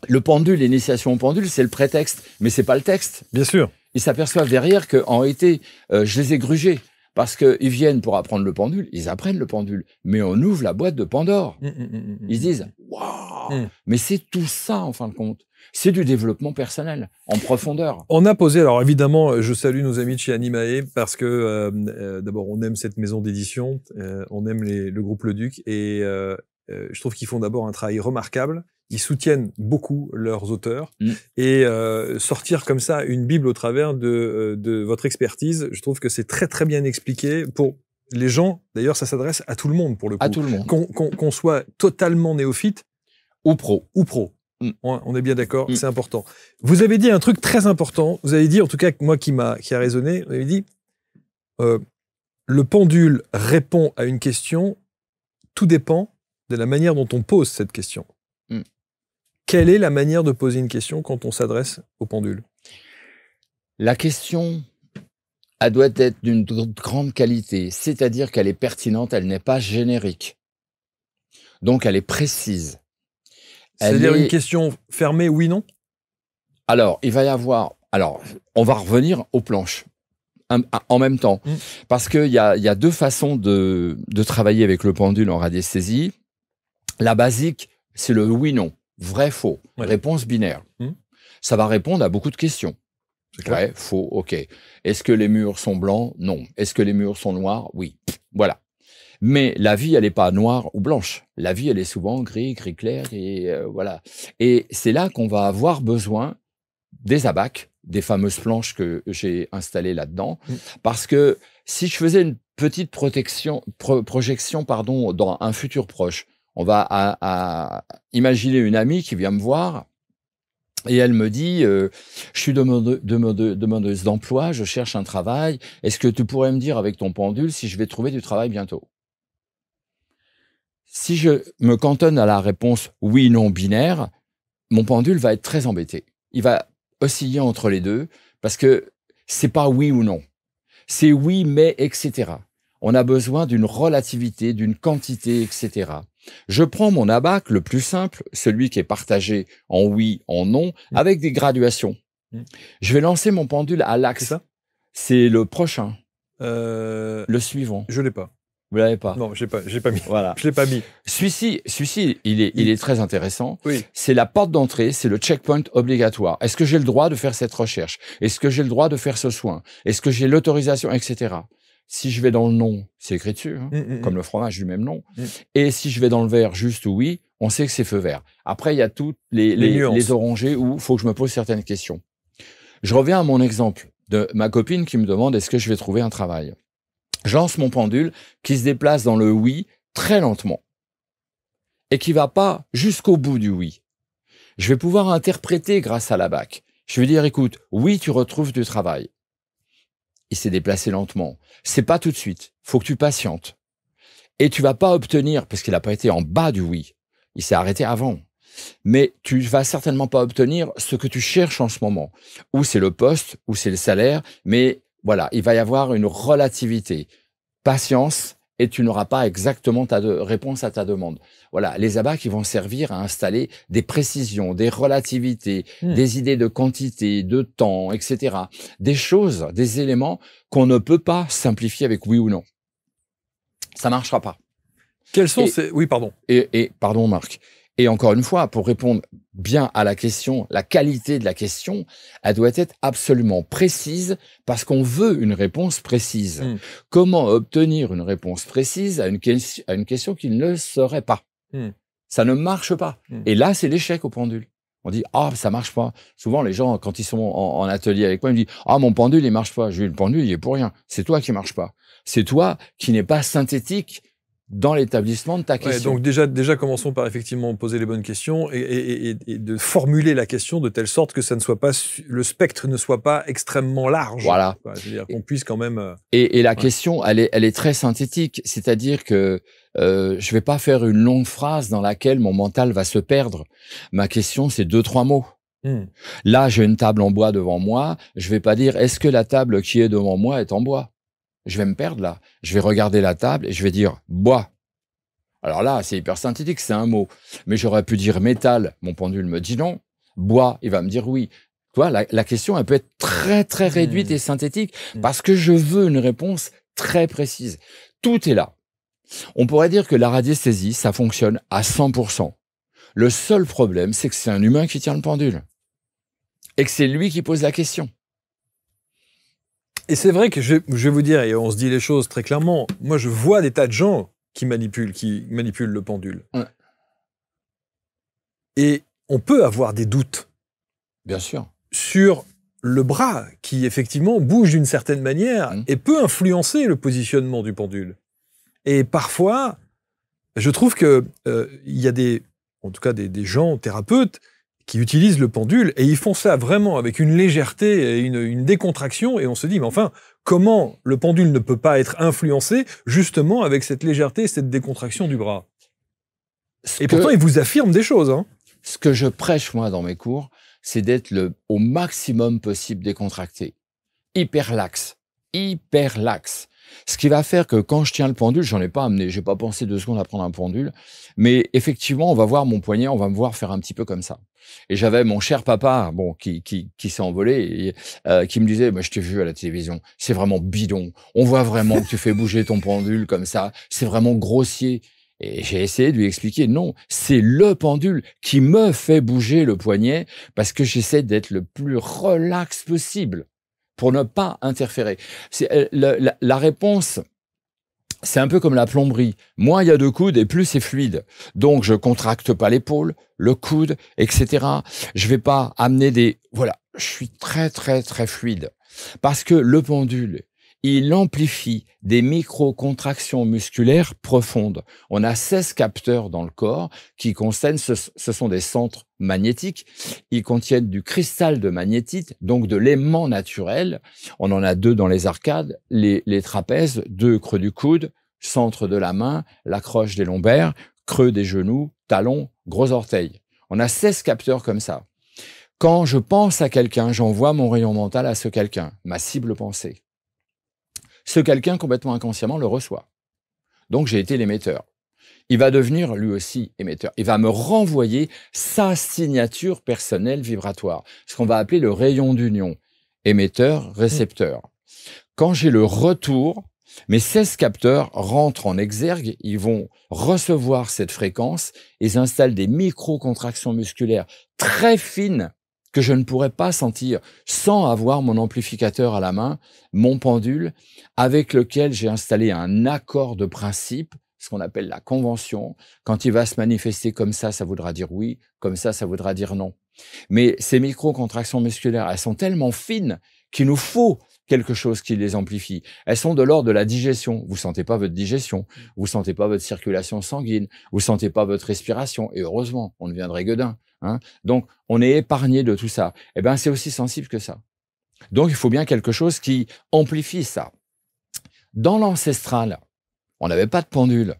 Le pendule, l'initiation au pendule, c'est le prétexte, mais c'est pas le texte. Bien sûr. Ils s'aperçoivent derrière qu'en réalité, je les ai grugés. Parce qu'ils viennent pour apprendre le pendule, ils apprennent le pendule. Mais on ouvre la boîte de Pandore. Ils se disent, waouh, mais c'est tout ça, en fin de compte. C'est du développement personnel, en profondeur. On a posé, alors évidemment, je salue nos amis de chez Animae parce que d'abord, on aime cette maison d'édition, on aime le groupe Le Duc et je trouve qu'ils font d'abord un travail remarquable. Ils soutiennent beaucoup leurs auteurs et sortir comme ça une bible au travers de votre expertise, je trouve que c'est très très bien expliqué pour les gens. D'ailleurs, ça s'adresse à tout le monde pour le coup. À tout le monde. Qu'on soit totalement néophyte ou pro. On est bien d'accord, c'est important. Vous avez dit un truc très important. Vous avez dit, en tout cas, moi qui a résonné, vous avez dit le pendule répond à une question, tout dépend de la manière dont on pose cette question. Quelle est la manière de poser une question quand on s'adresse au pendule? La question, elle doit être d'une grande qualité, c'est-à-dire qu'elle est pertinente, elle n'est pas générique. Donc, elle est précise. C'est-à-dire une question fermée, oui, non? Alors, il va y avoir... Alors, on va revenir aux planches en même temps. Parce qu'il y a deux façons de travailler avec le pendule en radiesthésie. La basique, c'est le oui-non. Vrai, faux. Ouais. Réponse binaire. Ça va répondre à beaucoup de questions. Vrai, faux, ok. Est-ce que les murs sont blancs? Non. Est-ce que les murs sont noirs? Oui. Voilà. Mais la vie, elle n'est pas noire ou blanche. La vie, elle est souvent gris clair, et voilà. Et c'est là qu'on va avoir besoin des abacs, des fameuses planches que j'ai installées là-dedans. Parce que si je faisais une petite projection dans un futur proche, on va imaginer une amie qui vient me voir et elle me dit je suis demandeuse d'emploi, je cherche un travail. Est-ce que tu pourrais me dire avec ton pendule si je vais trouver du travail bientôt? Si je me cantonne à la réponse oui, non binaire, mon pendule va être très embêté. Il va osciller entre les deux parce que c'est pas oui ou non. C'est oui, mais, etc. On a besoin d'une relativité, d'une quantité, etc. Je prends mon abac, le plus simple, celui qui est partagé en oui, en non, avec des graduations. Je vais lancer mon pendule à l'axe. C'est le prochain. Le suivant. Je l'ai pas. Vous l'avez pas? Non, j'ai pas mis. Voilà. Je l'ai pas mis. Celui-ci, il est très intéressant. Oui. C'est la porte d'entrée, c'est le checkpoint obligatoire. Est-ce que j'ai le droit de faire cette recherche? Est-ce que j'ai le droit de faire ce soin? Est-ce que j'ai l'autorisation, etc. Si je vais dans le non, c'est écrit dessus, comme le fromage du même nom. Et si je vais dans le vert, juste oui, on sait que c'est feu vert. Après, il y a toutes les orangés où il faut que je me pose certaines questions. Je reviens à mon exemple de ma copine qui me demande est-ce que je vais trouver un travail. Je lance mon pendule qui se déplace dans le oui très lentement et qui va pas jusqu'au bout du oui. Je vais pouvoir interpréter grâce à la BAC. Je vais dire, écoute, oui, tu retrouves du travail. Il s'est déplacé lentement. C'est pas tout de suite. Faut que tu patientes. Et tu vas pas obtenir, parce qu'il n'a pas été en bas du oui. Il s'est arrêté avant. Mais tu vas certainement pas obtenir ce que tu cherches en ce moment. Ou c'est le poste, ou c'est le salaire. Mais voilà, il va y avoir une relativité. Patience, et tu n'auras pas exactement ta réponse à ta demande. Voilà, les abacs qui vont servir à installer des précisions, des relativités, des idées de quantité, de temps, etc. Des choses, des éléments qu'on ne peut pas simplifier avec oui ou non. Ça marchera pas. Quels sont ces... Oui, pardon. Et pardon, Marc. Et encore une fois, pour répondre bien à la question, la qualité de la question, elle doit être absolument précise parce qu'on veut une réponse précise. Comment obtenir une réponse précise à une question qui ne le serait pas? Ça ne marche pas. Et là, c'est l'échec au pendule. On dit, ah, ça marche pas. Souvent, les gens, quand ils sont en atelier avec moi, ils me disent, ah, mon pendule, il marche pas. Je dis, le pendule, il est pour rien. C'est toi qui marche pas. C'est toi qui n'es pas synthétique dans l'établissement de ta question. Donc déjà, commençons par effectivement poser les bonnes questions et de formuler la question de telle sorte que ça ne soit pas le spectre ne soit pas extrêmement large. Voilà. C'est-à-dire qu'on puisse quand même. Et la question, elle est très synthétique. C'est-à-dire que je vais pas faire une longue phrase dans laquelle mon mental va se perdre. Ma question, c'est 2-3 mots. Là, j'ai une table en bois devant moi. Je vais pas dire est-ce que la table qui est devant moi est en bois? Je vais me perdre là. Je vais regarder la table et je vais dire bois. Alors là, c'est hyper synthétique, c'est un mot. Mais j'aurais pu dire métal. Mon pendule me dit non. Bois, il va me dire oui. Tu vois, la question, elle peut être très, très réduite et synthétique parce que je veux une réponse très précise. Tout est là. On pourrait dire que la radiesthésie, ça fonctionne à 100%. Le seul problème, c'est que c'est un humain qui tient le pendule. Et que c'est lui qui pose la question. Et c'est vrai que je vais vous dire, et on se dit les choses très clairement, moi je vois des tas de gens qui manipulent le pendule. Ouais. Et on peut avoir des doutes. Bien sûr. Sur le bras qui effectivement bouge d'une certaine manière et peut influencer le positionnement du pendule. Et parfois, je trouve que il y a en tout cas des gens thérapeutes qui utilisent le pendule et ils font ça vraiment avec une légèreté et une décontraction et on se dit mais enfin comment le pendule ne peut pas être influencé justement avec cette légèreté et cette décontraction du bras. Pourtant ils vous affirment des choses. Hein. Ce que je prêche moi dans mes cours, c'est d'être au maximum possible décontracté, hyper laxe. Ce qui va faire que quand je tiens le pendule, j'en ai pas amené, j'ai pas pensé 2 secondes à prendre un pendule, mais effectivement, on va voir mon poignet, on va me voir faire un petit peu comme ça. Et j'avais mon cher papa, bon, qui s'est envolé, et, qui me disait, je t'ai vu à la télévision, c'est vraiment bidon, on voit vraiment que tu fais bouger ton pendule comme ça, c'est vraiment grossier. Et j'ai essayé de lui expliquer, non, c'est le pendule qui me fait bouger le poignet parce que j'essaie d'être le plus relax possible pour ne pas interférer. La réponse, c'est un peu comme la plomberie. Moins il y a de coudes et plus c'est fluide. Donc, je contracte pas l'épaule, le coude, etc. Je vais pas amener voilà, je suis très, très, très fluide. Parce que le pendule, il amplifie des micro-contractions musculaires profondes. On a 16 capteurs dans le corps qui contiennent, ce sont des centres magnétiques. Ils contiennent du cristal de magnétite, donc de l'aimant naturel. On en a 2 dans les arcades, les trapèzes, 2 creux du coude, centre de la main, la croche des lombaires, creux des genoux, talons, gros orteils. On a 16 capteurs comme ça. Quand je pense à quelqu'un, j'envoie mon rayon mental à ce quelqu'un, ma cible pensée. Ce quelqu'un, complètement inconsciemment, le reçoit. Donc, j'ai été l'émetteur. Il va devenir, lui aussi, émetteur. Il va me renvoyer sa signature personnelle vibratoire, ce qu'on va appeler le rayon d'union. Émetteur, récepteur. Quand j'ai le retour, mes 16 capteurs rentrent en exergue, ils vont recevoir cette fréquence, ils installent des micro-contractions musculaires très fines que je ne pourrais pas sentir sans avoir mon amplificateur à la main, mon pendule, avec lequel j'ai installé un accord de principe, ce qu'on appelle la convention. Quand il va se manifester comme ça voudra dire oui, comme ça voudra dire non. Mais ces micro-contractions musculaires, elles sont tellement fines qu'il nous faut quelque chose qui les amplifie. Elles sont de l'ordre de la digestion. Vous sentez pas votre digestion, vous sentez pas votre circulation sanguine, vous sentez pas votre respiration. Et heureusement, on deviendrait gueudin. Hein. Donc, on est épargné de tout ça. Eh ben, c'est aussi sensible que ça. Donc, il faut bien quelque chose qui amplifie ça. Dans l'ancestral, on n'avait pas de pendule.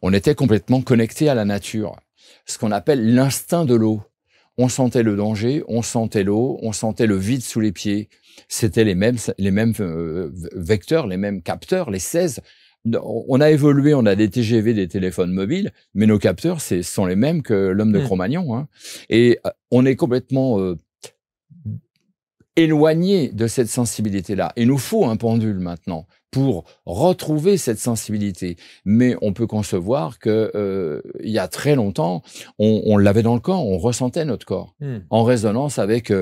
On était complètement connecté à la nature. Ce qu'on appelle l'instinct de l'eau. On sentait le danger, on sentait l'eau, on sentait le vide sous les pieds. C'était les mêmes vecteurs, les mêmes capteurs, les 16. On a évolué, on a des TGV, des téléphones mobiles, mais nos capteurs, sont les mêmes que l'homme de Cro-Magnon. Hein. Et on est complètement éloigné de cette sensibilité-là. Il nous faut un pendule maintenant pour retrouver cette sensibilité. Mais on peut concevoir que il y a très longtemps, on l'avait dans le corps, on ressentait notre corps en résonance avec...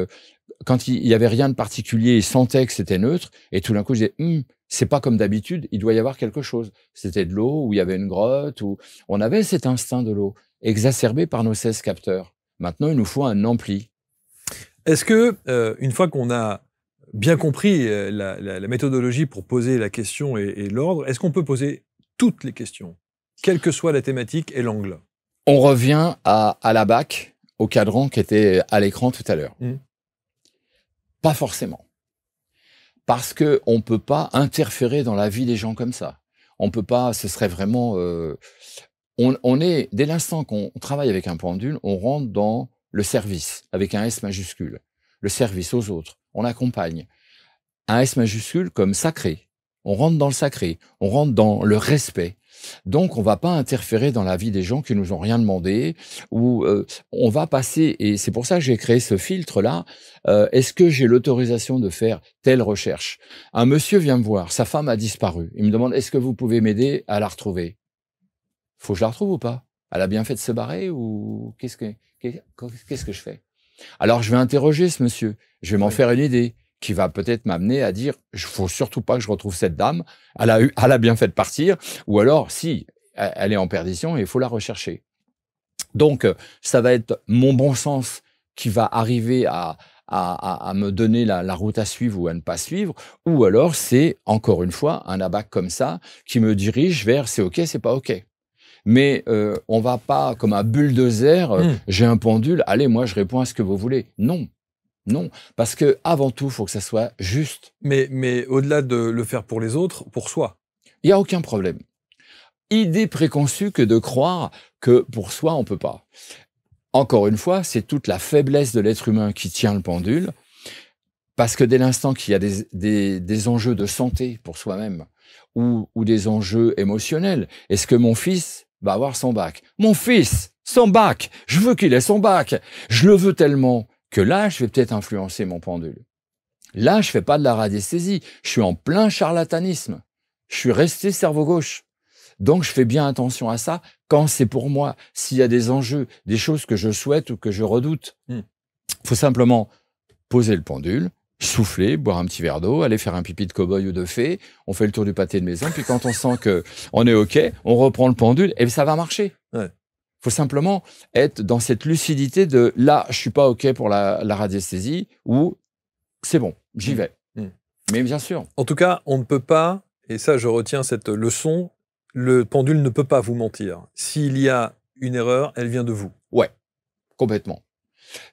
quand il y avait rien de particulier, il sentait que c'était neutre, et tout d'un coup, je disais, c'est pas comme d'habitude, il doit y avoir quelque chose. C'était de l'eau, ou il y avait une grotte, ou on avait cet instinct de l'eau, exacerbé par nos 16 capteurs. Maintenant, il nous faut un ampli. Est-ce que, une fois qu'on a bien compris la méthodologie pour poser la question et l'ordre, est-ce qu'on peut poser toutes les questions, quelle que soit la thématique et l'angle? On revient à la BAC, au cadran qui était à l'écran tout à l'heure. Pas forcément. Parce qu'on ne peut pas interférer dans la vie des gens comme ça. On peut pas, ce serait vraiment... on est, dès l'instant qu'on travaille avec un pendule, on rentre dans le service, avec un S majuscule. Le service aux autres. On accompagne. Un S majuscule comme sacré. On rentre dans le sacré. On rentre dans le respect. Donc, on va pas interférer dans la vie des gens qui nous ont rien demandé, ou on va passer, et c'est pour ça que j'ai créé ce filtre-là, est-ce que j'ai l'autorisation de faire telle recherche? Un monsieur vient me voir, sa femme a disparu. Il me demande, est-ce que vous pouvez m'aider à la retrouver? Faut que je la retrouve ou pas? Elle a bien fait de se barrer ou qu'est-ce que je fais? Alors, je vais interroger ce monsieur. Je vais m'en faire une idée qui va peut-être m'amener à dire, il faut surtout pas que je retrouve cette dame. Elle a bien fait de partir. Ou alors, si, elle est en perdition et il faut la rechercher. Donc, ça va être mon bon sens qui va arriver à me donner la route à suivre ou à ne pas suivre, ou alors c'est, encore une fois, un abac comme ça qui me dirige vers c'est OK, c'est pas OK. Mais on va pas, comme un bulldozer, j'ai un pendule, allez, moi je réponds à ce que vous voulez. Non, non, parce que avant tout, il faut que ça soit juste. Mais au-delà de le faire pour les autres, pour soi. Il n'y a aucun problème. Idée préconçue que de croire que pour soi, on peut pas. Encore une fois, c'est toute la faiblesse de l'être humain qui tient le pendule, parce que dès l'instant qu'il y a des enjeux de santé pour soi-même, ou des enjeux émotionnels, est-ce que mon fils va avoir son bac? Mon fils, son bac, je veux qu'il ait son bac. Je le veux tellement que là, je vais peut-être influencer mon pendule. Là, je fais pas de la radiesthésie, je suis en plein charlatanisme. Je suis resté cerveau gauche. Donc, je fais bien attention à ça quand c'est pour moi. S'il y a des enjeux, des choses que je souhaite ou que je redoute, faut simplement poser le pendule, souffler, boire un petit verre d'eau, aller faire un pipi de cow-boy ou de fée. On fait le tour du pâté de maison. Puis quand on sent que on est OK, on reprend le pendule et ça va marcher. Ouais. Faut simplement être dans cette lucidité de là, je suis pas OK pour la radiesthésie ou c'est bon, j'y vais. Mais bien sûr. En tout cas, on ne peut pas, et ça, je retiens cette leçon, le pendule ne peut pas vous mentir. S'il y a une erreur, elle vient de vous. Ouais, complètement.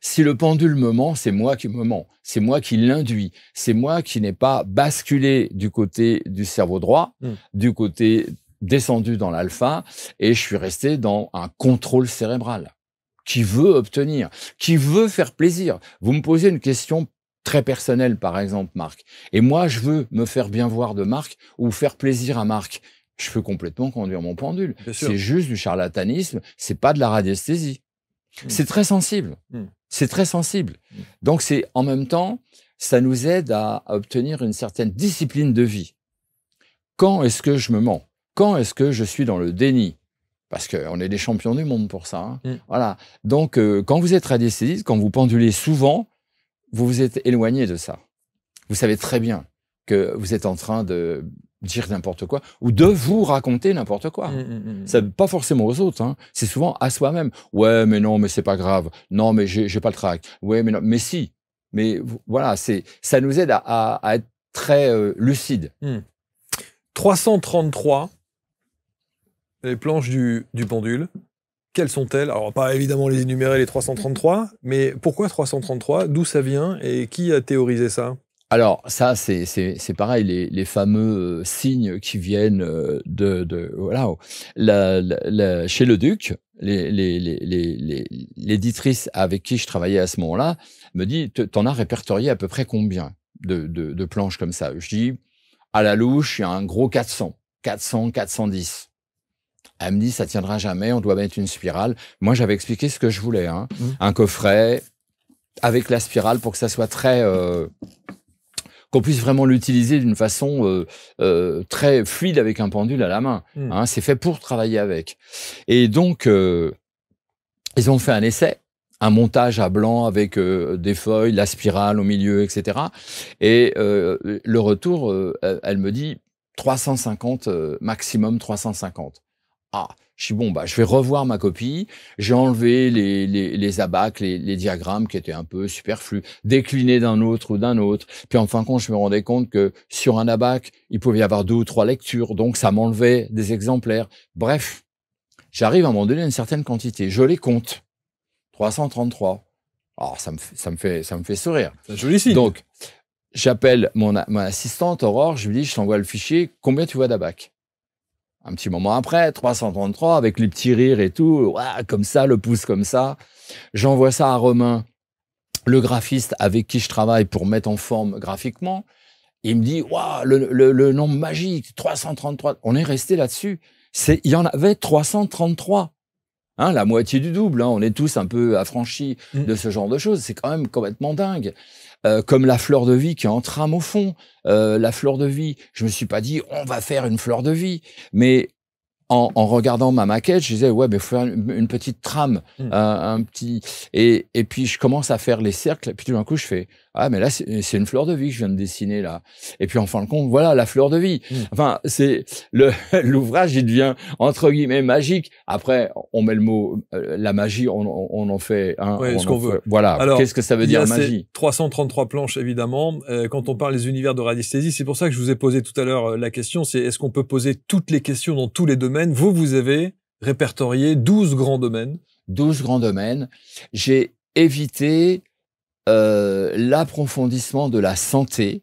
Si le pendule me ment, c'est moi qui me mens. C'est moi qui l'induis. C'est moi qui n'ai pas basculé du côté du cerveau droit, du côté descendu dans l'alpha, et je suis resté dans un contrôle cérébral qui veut obtenir, qui veut faire plaisir. Vous me posez une question très personnelle, par exemple, Marc. Et moi, je veux me faire bien voir de Marc ou faire plaisir à Marc. Je peux complètement conduire mon pendule. C'est juste du charlatanisme, c'est pas de la radiesthésie. C'est très sensible. C'est très sensible. Donc, c'est en même temps, ça nous aide à obtenir une certaine discipline de vie. Quand est-ce que je me mens? Quand est-ce que je suis dans le déni? Parce qu'on est des champions du monde pour ça. Hein. Voilà. Donc, quand vous êtes radiesthésiste, quand vous pendulez souvent, vous vous êtes éloigné de ça. Vous savez très bien que vous êtes en train de dire n'importe quoi ou de vous raconter n'importe quoi. C'est pas forcément aux autres, hein. C'est souvent à soi-même. Ouais, mais non, mais c'est pas grave. Non, mais j'ai pas le trac. Ouais, mais non, mais si. Mais voilà, ça nous aide à être très lucide. 333, les planches du pendule. Quelles sont-elles? Alors, pas évidemment les énumérer, les 333, mais pourquoi 333? D'où ça vient et qui a théorisé ça? Alors, ça, c'est pareil, les fameux signes qui viennent voilà, chez le Duc, l'éditrice avec qui je travaillais à ce moment-là me dit, t'en as répertorié à peu près combien de planches comme ça? Je dis, à la louche, il y a un gros 400, 410. Elle me dit, ça tiendra jamais, on doit mettre une spirale. Moi, j'avais expliqué ce que je voulais, hein. Un coffret avec la spirale pour que ça soit très... qu'on puisse vraiment l'utiliser d'une façon très fluide avec un pendule à la main. Hein, c'est fait pour travailler avec. Et donc, ils ont fait un essai, un montage à blanc avec des feuilles, la spirale au milieu, etc. Et le retour, elle me dit 350, maximum 350. Ah, je dis bon, bah, je vais revoir ma copie. J'ai enlevé les abacs, les diagrammes qui étaient un peu superflus, déclinés d'un autre ou d'un autre. Puis en fin de compte, je me rendais compte que sur un abac, il pouvait y avoir 2 ou 3 lectures, donc ça m'enlevait des exemplaires. Bref, j'arrive à m'en donner une certaine quantité. Je les compte. 333. Alors, ça me fait sourire. C'est un joli signe. Donc, j'appelle mon assistante, Aurore, je lui dis, je t'envoie le fichier, combien tu vois d'abac? Un petit moment après, 333, avec les petits rires et tout, comme ça, le pouce comme ça. J'envoie ça à Romain, le graphiste avec qui je travaille pour mettre en forme graphiquement. Il me dit, le nombre magique, 333. On est resté là-dessus. Il y en avait 333. Hein, la moitié du double. Hein. On est tous un peu affranchis de ce genre de choses. C'est quand même complètement dingue. Comme la fleur de vie qui est en trame au fond. La fleur de vie, je me suis pas dit, on va faire une fleur de vie. Mais en regardant ma maquette, je disais, ouais, mais il faut faire une petite trame, un petit... Et puis, je commence à faire les cercles, et puis tout d'un coup, je fais, ah, mais là, c'est une fleur de vie que je viens de dessiner, là. Et puis, en fin de compte, voilà, la fleur de vie. Enfin, c'est l'ouvrage, il devient, entre guillemets, magique. Après, on met le mot, la magie, on en fait un. Ouais, ce qu'on veut. Voilà. Alors, qu'est-ce que ça veut dire, magie? Il y a ces 333 planches, évidemment. Quand on parle des univers de radiesthésie, c'est pour ça que je vous ai posé tout à l'heure la question, c'est est-ce qu'on peut poser toutes les questions dans tous les domaines? Vous avez répertorié 12 grands domaines. 12 grands domaines. J'ai évité l'approfondissement de la santé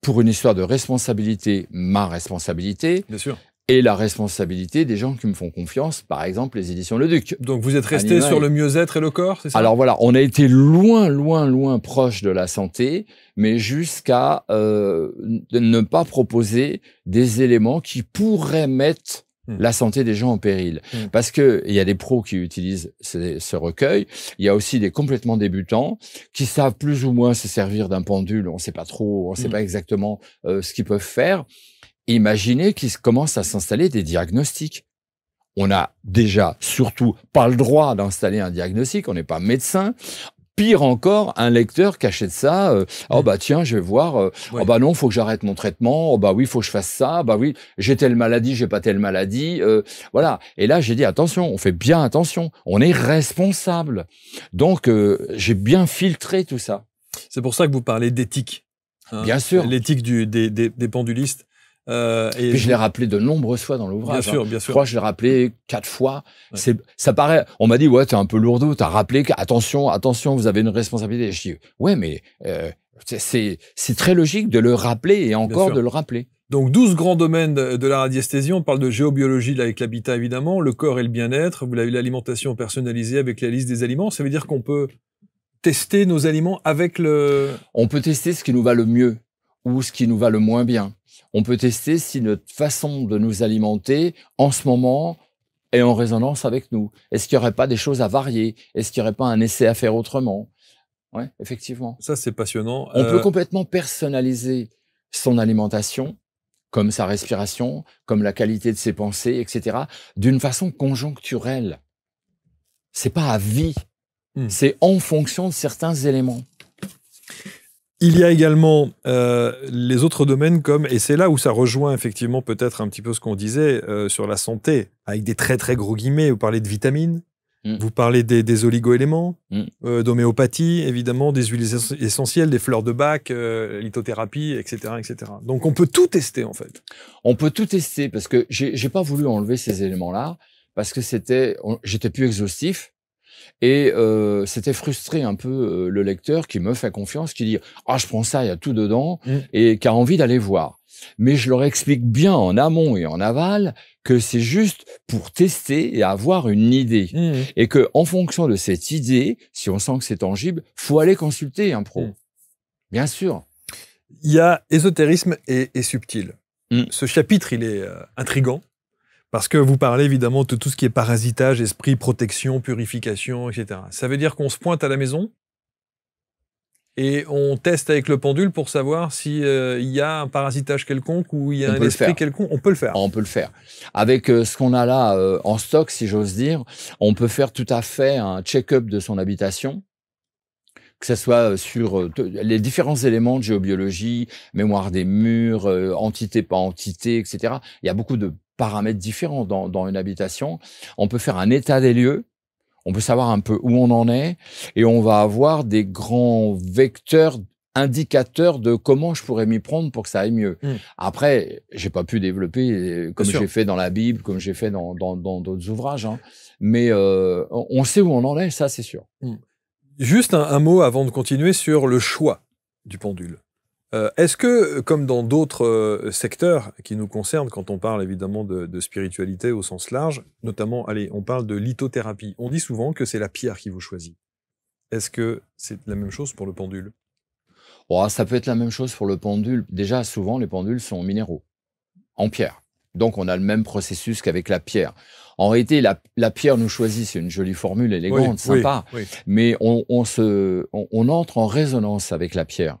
pour une histoire de responsabilité, ma responsabilité, bien sûr, et la responsabilité des gens qui me font confiance, par exemple les éditions Le Duc. Donc vous êtes resté sur le mieux-être et le corps, c'est ça? Alors voilà, on a été loin proche de la santé, mais jusqu'à ne pas proposer des éléments qui pourraient mettre la santé des gens en péril. Parce que il y a des pros qui utilisent ce recueil, il y a aussi des complètement débutants qui savent plus ou moins se servir d'un pendule, on sait pas trop, on sait pas exactement ce qu'ils peuvent faire. Imaginez qu'il commence à s'installer des diagnostics. On a déjà surtout pas le droit d'installer un diagnostic, on n'est pas médecin. Pire encore, un lecteur qui achète ça, oh bah tiens, je vais voir, oh bah non, faut que j'arrête mon traitement, oh bah oui, faut que je fasse ça, bah oui, j'ai telle maladie, j'ai pas telle maladie, voilà. Et là, j'ai dit attention, on fait bien attention, on est responsable. Donc, j'ai bien filtré tout ça. C'est pour ça que vous parlez d'éthique. Hein, bien sûr. L'éthique des pendulistes. Et puis je l'ai rappelé de nombreuses fois dans l'ouvrage. Bien sûr, bien sûr. Je crois que je l'ai rappelé 4 fois. Ouais. Ça paraît. On m'a dit ouais, t'es un peu lourdeau. T'as rappelé attention, vous avez une responsabilité. Je dis ouais, mais c'est très logique de le rappeler et encore de le rappeler. Donc 12 grands domaines de la radiesthésie. On parle de géobiologie avec l'habitat évidemment, le corps et le bien-être. Vous l'avez l'alimentation personnalisée avec la liste des aliments. Ça veut dire qu'on peut tester nos aliments avec le. On peut tester ce qui nous va le mieux ou ce qui nous va le moins bien. On peut tester si notre façon de nous alimenter, en ce moment, est en résonance avec nous. Est-ce qu'il n'y aurait pas des choses à varier? Est-ce qu'il n'y aurait pas un essai à faire autrement? Oui, effectivement. Ça, c'est passionnant. On peut complètement personnaliser son alimentation, comme sa respiration, comme la qualité de ses pensées, etc., d'une façon conjoncturelle. C'est pas à vie. C'est en fonction de certains éléments. Il y a également les autres domaines comme, et c'est là où ça rejoint effectivement peut-être un petit peu ce qu'on disait sur la santé, avec des très très gros guillemets, vous parlez de vitamines, vous parlez des oligo-éléments, d'homéopathie, évidemment, des huiles essentielles, des fleurs de Bach, lithothérapie, etc., etc. Donc on peut tout tester en fait. On peut tout tester parce que j'ai pas voulu enlever ces éléments-là parce que j'étais plus exhaustif. Et c'était frustré un peu le lecteur qui me fait confiance, qui dit « Ah, je prends ça, il y a tout dedans », et qui a envie d'aller voir. Mais je leur explique bien en amont et en aval que c'est juste pour tester et avoir une idée. Et que en fonction de cette idée, si on sent que c'est tangible, faut aller consulter un pro. Bien sûr. Il y a ésotérisme et subtil. Ce chapitre, il est intriguant. Parce que vous parlez évidemment de tout ce qui est parasitage, esprit, protection, purification, etc. Ça veut dire qu'on se pointe à la maison et on teste avec le pendule pour savoir s'il y a un parasitage quelconque ou il y a un esprit quelconque. On peut le faire. On peut le faire. Avec ce qu'on a là en stock, si j'ose dire, on peut faire tout à fait un check-up de son habitation. Que ce soit sur les différents éléments de géobiologie, mémoire des murs, entité, pas entité, etc. Il y a beaucoup de paramètres différents dans une habitation. On peut faire un état des lieux, on peut savoir un peu où on en est, et on va avoir des grands vecteurs, indicateurs de comment je pourrais m'y prendre pour que ça aille mieux. Après, j'ai pas pu développer comme j'ai fait dans la Bible, comme j'ai fait dans d'autres ouvrages, hein. Mais on sait où on en est, ça c'est sûr. Juste un mot avant de continuer sur le choix du pendule. Est-ce que, comme dans d'autres secteurs qui nous concernent, quand on parle évidemment de spiritualité au sens large, notamment, allez, on parle de lithothérapie, on dit souvent que c'est la pierre qui vous choisit. Est-ce que c'est la même chose pour le pendule? Oh, ça peut être la même chose pour le pendule. Déjà, souvent, les pendules sont minéraux, en pierre. Donc, on a le même processus qu'avec la pierre. En réalité, la pierre nous choisit, c'est une jolie formule élégante, sympa, mais on entre en résonance avec la pierre.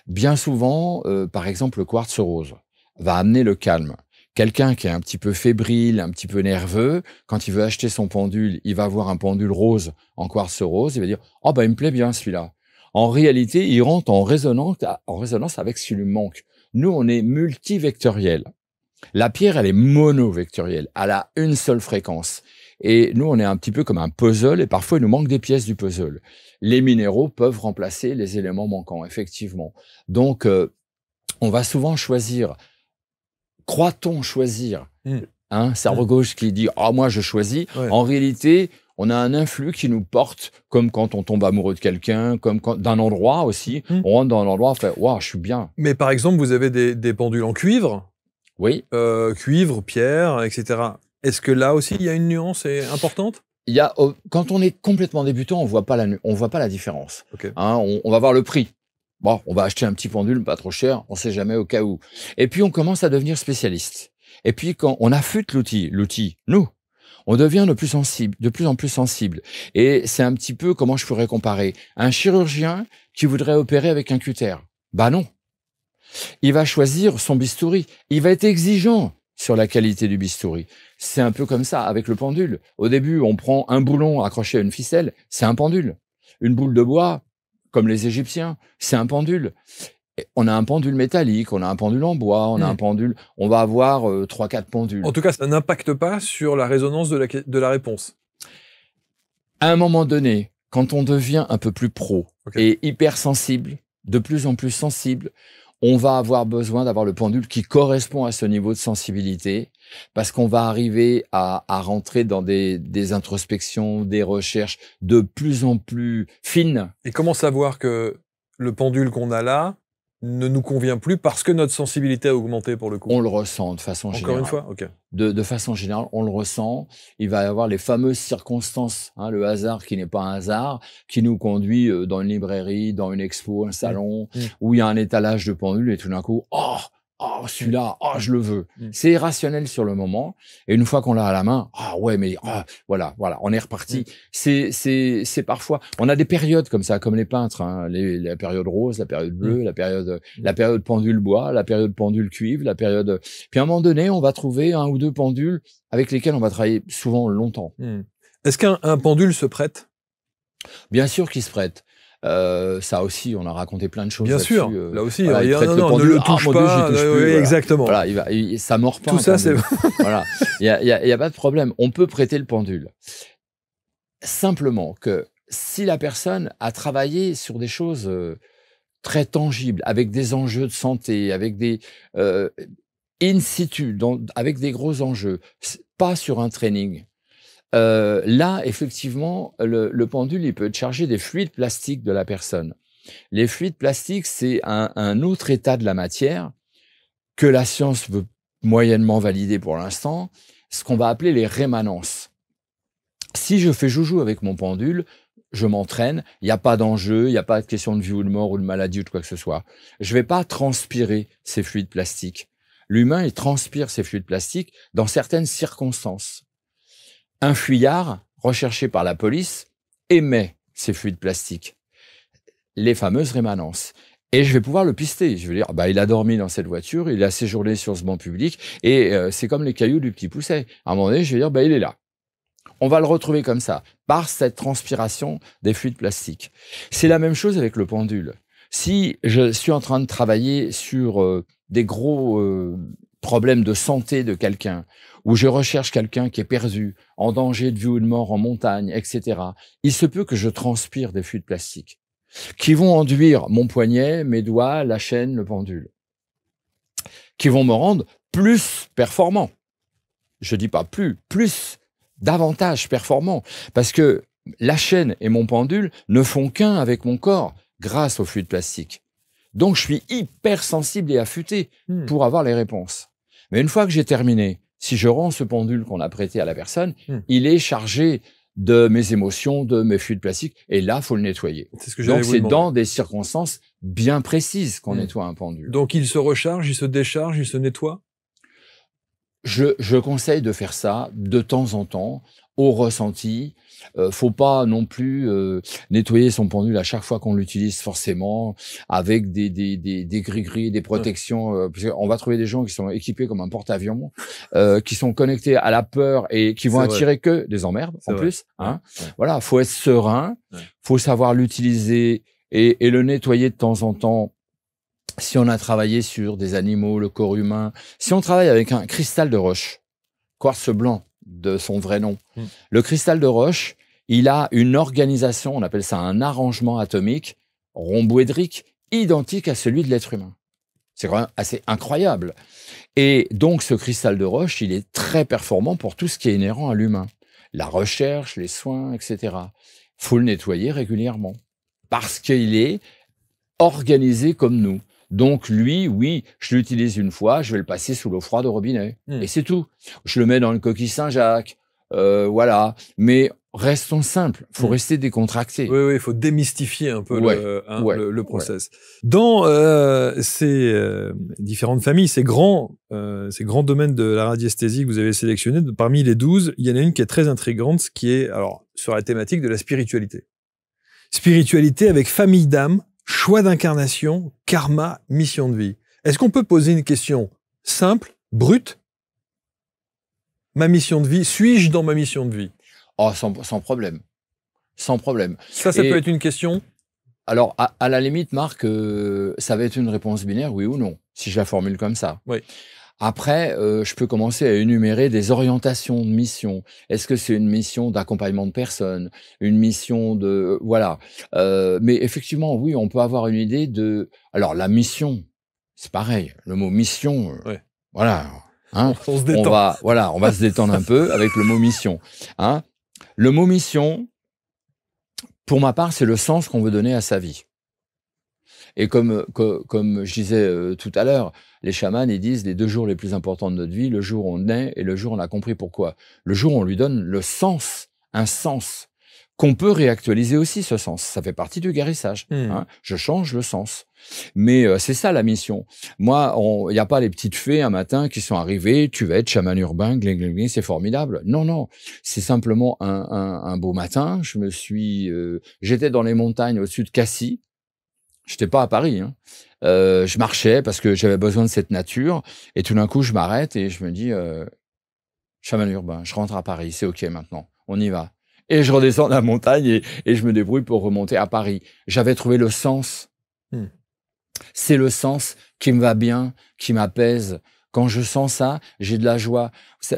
Bien souvent, par exemple, le quartz rose va amener le calme. Quelqu'un qui est un petit peu fébrile, un petit peu nerveux, quand il veut acheter son pendule, il va voir un pendule rose en quartz rose, il va dire « Oh, il me plaît bien celui-là ». En réalité, il rentre en résonance avec ce qui lui manque. Nous, on est multivectoriel. La pierre, elle est monovectorielle. Elle a une seule fréquence. Et nous, on est un petit peu comme un puzzle et parfois, il nous manque des pièces du puzzle. Les minéraux peuvent remplacer les éléments manquants, effectivement. Donc, on va souvent choisir. Croit-on choisir cerveau gauche qui dit « Ah, moi, je choisis ouais. ». En réalité, on a un influx qui nous porte, comme quand on tombe amoureux de quelqu'un, comme d'un endroit aussi. On rentre dans un endroit, on fait « Waouh, je suis bien ». Mais par exemple, vous avez des pendules en cuivre. Oui. Cuivre, pierre, etc. Est-ce que là aussi, il y a une nuance importante? Il y a, quand on est complètement débutant, on voit pas la différence. Okay. On va voir le prix. Bon, on va acheter un petit pendule, pas trop cher, on sait jamais au cas où. Et puis, on commence à devenir spécialiste. Et puis, quand on affûte l'outil, nous, on devient de plus en plus sensible. Et c'est un petit peu, comment je pourrais comparer, un chirurgien qui voudrait opérer avec un cutter. Bah non. Il va choisir son bistouri. Il va être exigeant sur la qualité du bistouri. C'est un peu comme ça avec le pendule. Au début, on prend un boulon accroché à une ficelle, c'est un pendule. Une boule de bois, comme les Égyptiens, c'est un pendule. On a un pendule métallique, on a un pendule en bois, on a un pendule... On va avoir 3-4 pendules. En tout cas, ça n'impacte pas sur la résonance de la réponse. À un moment donné, quand on devient un peu plus pro et hypersensible, de plus en plus sensible, on va avoir besoin d'avoir le pendule qui correspond à ce niveau de sensibilité parce qu'on va arriver à rentrer dans des introspections, des recherches de plus en plus fines. Et comment savoir que le pendule qu'on a là ne nous convient plus parce que notre sensibilité a augmenté pour le coup? On le ressent de façon générale. Encore une fois, ok. De façon générale, on le ressent. Il va y avoir les fameuses circonstances, le hasard qui n'est pas un hasard, qui nous conduit dans une librairie, dans une expo, un salon, où il y a un étalage de pendules et tout d'un coup, celui-là, je le veux. C'est irrationnel sur le moment. Et une fois qu'on l'a à la main, voilà, on est reparti. C'est parfois, on a des périodes comme ça, comme les peintres, la période rose, la période bleue, la période pendule bois, la période pendule cuivre, la période. Puis à un moment donné, on va trouver 1 ou 2 pendules avec lesquels on va travailler souvent longtemps. Est-ce qu'un pendule se prête? Bien sûr qu'il se prête. Ça aussi, on a raconté plein de choses. Bien sûr, là aussi, voilà, ne le touche pas. Voilà. Exactement. Voilà, ça mord pas. Tout ça, c'est voilà. Il y a pas de problème. On peut prêter le pendule. Simplement que si la personne a travaillé sur des choses très tangibles, avec des enjeux de santé, avec des in situ, avec des gros enjeux, pas sur un training. Là, effectivement, le pendule, il peut charger des fluides plastiques de la personne. Les fluides plastiques, c'est un autre état de la matière que la science veut moyennement valider pour l'instant, ce qu'on va appeler les rémanences. Si je fais joujou avec mon pendule, je m'entraîne, il n'y a pas d'enjeu, il n'y a pas de question de vie ou de mort ou de maladie ou de quoi que ce soit. Je ne vais pas transpirer ces fluides plastiques. L'humain, il transpire ces fluides plastiques dans certaines circonstances. Un fuyard, recherché par la police, émet ces fluides plastiques, les fameuses rémanences. Et je vais pouvoir le pister. Je vais dire, il a dormi dans cette voiture, il a séjourné sur ce banc public, et c'est comme les cailloux du petit Pousset. À un moment donné, je vais dire, il est là. On va le retrouver comme ça, par cette transpiration des fluides plastiques. C'est la même chose avec le pendule. Si je suis en train de travailler sur des gros problèmes de santé de quelqu'un, où je recherche quelqu'un qui est perdu, en danger de vie ou de mort en montagne, etc., il se peut que je transpire des fluides plastiques qui vont enduire mon poignet, mes doigts, la chaîne, le pendule, qui vont me rendre plus performant. Je dis pas plus, davantage performant, parce que la chaîne et mon pendule ne font qu'un avec mon corps grâce aux fluides plastiques. Donc, je suis hyper sensible et affûté pour avoir les réponses. Mais une fois que j'ai terminé, si je rends ce pendule qu'on a prêté à la personne, il est chargé de mes émotions, de mes fluides plastiques, et là, faut le nettoyer. Donc, c'est dans des circonstances bien précises qu'on nettoie un pendule. Donc, il se recharge, il se décharge, il se nettoie? Je conseille de faire ça de temps en temps, au ressenti. Faut pas non plus nettoyer son pendule à chaque fois qu'on l'utilise forcément avec des gris-gris, des protections. Parce qu'on va trouver des gens qui sont équipés comme un porte-avions, qui sont connectés à la peur et qui vont attirer que des emmerdes en plus. Hein. Ouais. Voilà, faut être serein, faut savoir l'utiliser et le nettoyer de temps en temps. Si on a travaillé sur des animaux, le corps humain, si on travaille avec un cristal de roche, quartz blanc de son vrai nom, le cristal de roche, il a une organisation, on appelle ça un arrangement atomique rhomboédrique, identique à celui de l'être humain. C'est quand même assez incroyable. Et donc, ce cristal de roche, il est très performant pour tout ce qui est inhérent à l'humain. La recherche, les soins, etc. Faut le nettoyer régulièrement parce qu'il est organisé comme nous. Donc lui, oui, je l'utilise une fois, je vais le passer sous l'eau froide au robinet. Et c'est tout. Je le mets dans le coquille Saint-Jacques. Voilà. Mais restons simples. Faut rester décontracté. Oui, il faut démystifier un peu le process. Dans ces différentes familles, ces grands domaines de la radiesthésie que vous avez sélectionnés, parmi les 12, il y en a une qui est très intrigante, qui est alors sur la thématique de la spiritualité. Spiritualité avec famille d'âme, choix d'incarnation, karma, mission de vie. Est-ce qu'on peut poser une question simple, brute? Ma mission de vie, suis-je dans ma mission de vie? Oh, sans problème. Sans problème. Ça peut être une question? Alors, à la limite, Marc, ça va être une réponse binaire, oui ou non, si je la formule comme ça. Oui. Après, je peux commencer à énumérer des orientations de mission. Est-ce que c'est une mission d'accompagnement de personnes, une mission de... Voilà. Mais effectivement, oui, on peut avoir une idée de... Alors, la mission, c'est pareil. Le mot mission, voilà. Hein, on se détend. On va se détendre un peu avec le mot mission. Hein. Le mot mission, pour ma part, c'est le sens qu'on veut donner à sa vie. Et comme je disais tout à l'heure, les chamans, ils disent les 2 jours les plus importants de notre vie, le jour où on naît et le jour où on a compris pourquoi. Le jour où on lui donne le sens, un sens, qu'on peut réactualiser aussi ce sens. Ça fait partie du guérissage. Hein. Je change le sens. Mais c'est ça la mission. Moi, il n'y a pas les petites fées un matin qui sont arrivées, tu vas être chaman urbain, gling, gling, gling, c'est formidable. Non. C'est simplement un beau matin. J'étais dans les montagnes au-dessus de Cassis. J'étais pas à Paris. Hein. Je marchais parce que j'avais besoin de cette nature. Et tout d'un coup, je m'arrête et je me dis, chaman urbain, je rentre à Paris, c'est OK maintenant, on y va. Et je redescends la montagne et je me débrouille pour remonter à Paris. J'avais trouvé le sens. C'est le sens qui me va bien, qui m'apaise. Quand je sens ça, j'ai de la joie.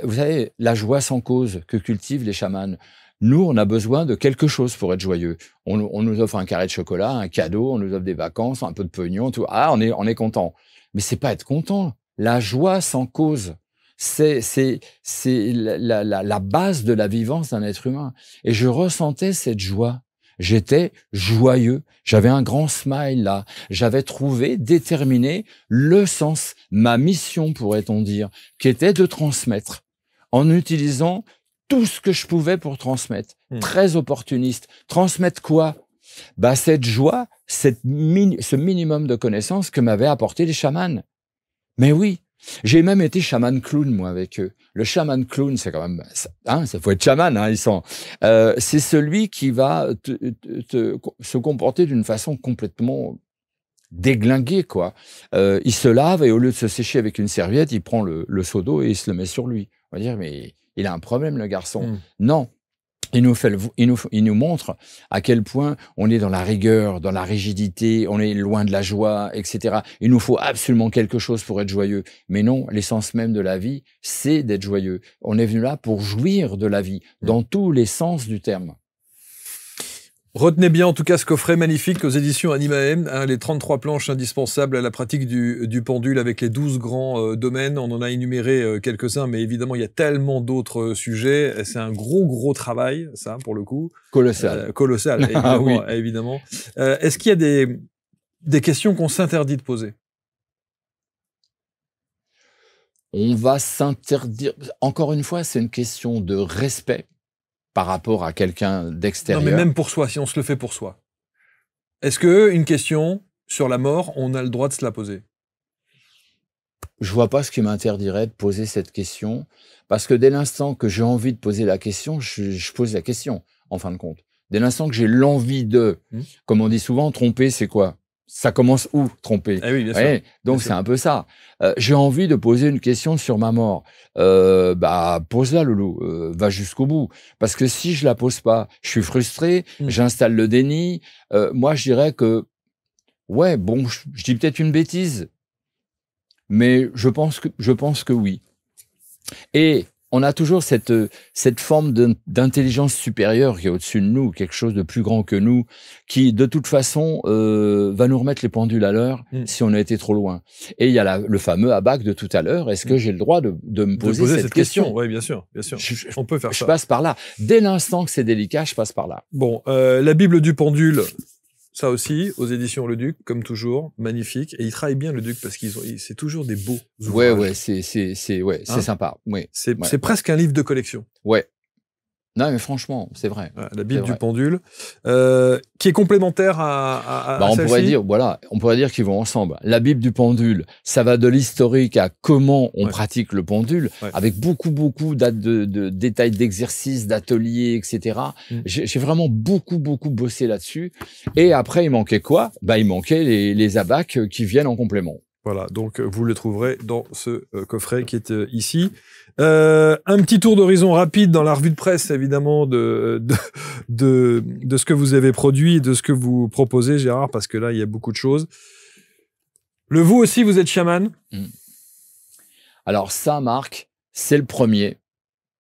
Vous savez, la joie sans cause que cultivent les chamans. Nous, on a besoin de quelque chose pour être joyeux. On nous offre un carré de chocolat, un cadeau, on nous offre des vacances, un peu de pognon, tout. Ah, on est content. Mais c'est pas être content. La joie sans cause, c'est la base de la vivance d'un être humain. Et je ressentais cette joie. J'étais joyeux. J'avais un grand smile là. J'avais trouvé, déterminé le sens, ma mission, pourrait-on dire, qui était de transmettre en utilisant tout ce que je pouvais pour transmettre. Très opportuniste. Transmettre quoi? Bah, cette joie, ce minimum de connaissances que m'avaient apporté les chamans. Mais oui. J'ai même été chaman clown, moi, avec eux. Le chaman clown, c'est quand même... ça faut être chaman, hein, c'est celui qui va se comporter d'une façon complètement déglinguée, quoi. Il se lave et au lieu de se sécher avec une serviette, il prend le seau d'eau et il se le met sur lui. On va dire, mais il a un problème, le garçon. Non. Il nous montre à quel point on est dans la rigueur, dans la rigidité, on est loin de la joie, etc. Il nous faut absolument quelque chose pour être joyeux. Mais non, l'essence même de la vie, c'est d'être joyeux. On est venu là pour jouir de la vie, dans tous les sens du terme. Retenez bien en tout cas ce coffret magnifique aux éditions Animaem, hein, les 33 planches indispensables à la pratique du pendule avec les 12 grands domaines. On en a énuméré quelques-uns, mais évidemment il y a tellement d'autres sujets. C'est un gros travail, ça, pour le coup. Colossal. Colossal, évidemment. Oui. Évidemment. Est-ce qu'il y a des questions qu'on s'interdit de poser? On va s'interdire... Encore une fois, c'est une question de respect par rapport à quelqu'un d'extérieur. Non, mais même pour soi, si on se le fait pour soi. Est-ce que une question sur la mort, on a le droit de se la poser? je vois pas ce qui m'interdirait de poser cette question, parce que dès l'instant que j'ai envie de poser la question, je pose la question, en fin de compte. Dès l'instant que j'ai l'envie de, comme on dit souvent, tromper, c'est quoi? Ça commence où, tromper? Ah oui, bien sûr. Ouais, donc Bien sûr. c'est un peu ça. J'ai envie de poser une question sur ma mort. Bah, pose-la, Loulou. Va jusqu'au bout. Parce que si je la pose pas, je suis frustré, j'installe le déni. Moi, je dirais que, ouais, bon, je dis peut-être une bêtise, mais je pense que oui. Et on a toujours cette forme d'intelligence supérieure qui est au-dessus de nous, quelque chose de plus grand que nous, qui de toute façon va nous remettre les pendules à l'heure si on a été trop loin. Et il y a le fameux abac de tout à l'heure. Est-ce que j'ai le droit de me poser cette question? Oui, bien sûr, bien sûr. On peut faire ça. Je passe par là. Dès l'instant que c'est délicat, je passe par là. Bon, la Bible du pendule. Ça aussi, aux éditions Le Duc, comme toujours, magnifique. Et ils travaillent bien, Le Duc, parce c'est toujours des beaux ouvrages. Ouais, c'est sympa. Ouais. C'est presque un livre de collection. Ouais. Non, mais franchement, c'est vrai. La Bible du pendule, qui est complémentaire à on pourrait dire qu'ils vont ensemble. La Bible du pendule, ça va de l'historique à comment on pratique le pendule, avec beaucoup de détails d'exercices, d'ateliers, etc. J'ai vraiment beaucoup bossé là-dessus. Et après, il manquait quoi? Il manquait les abacs qui viennent en complément. Voilà, donc vous le trouverez dans ce coffret qui est ici. Un petit tour d'horizon rapide dans la revue de presse, évidemment, de ce que vous avez produit et de ce que vous proposez, Gérard, parce que là, il y a beaucoup de choses. Vous aussi, vous êtes chaman? Alors ça, Marc, c'est le premier.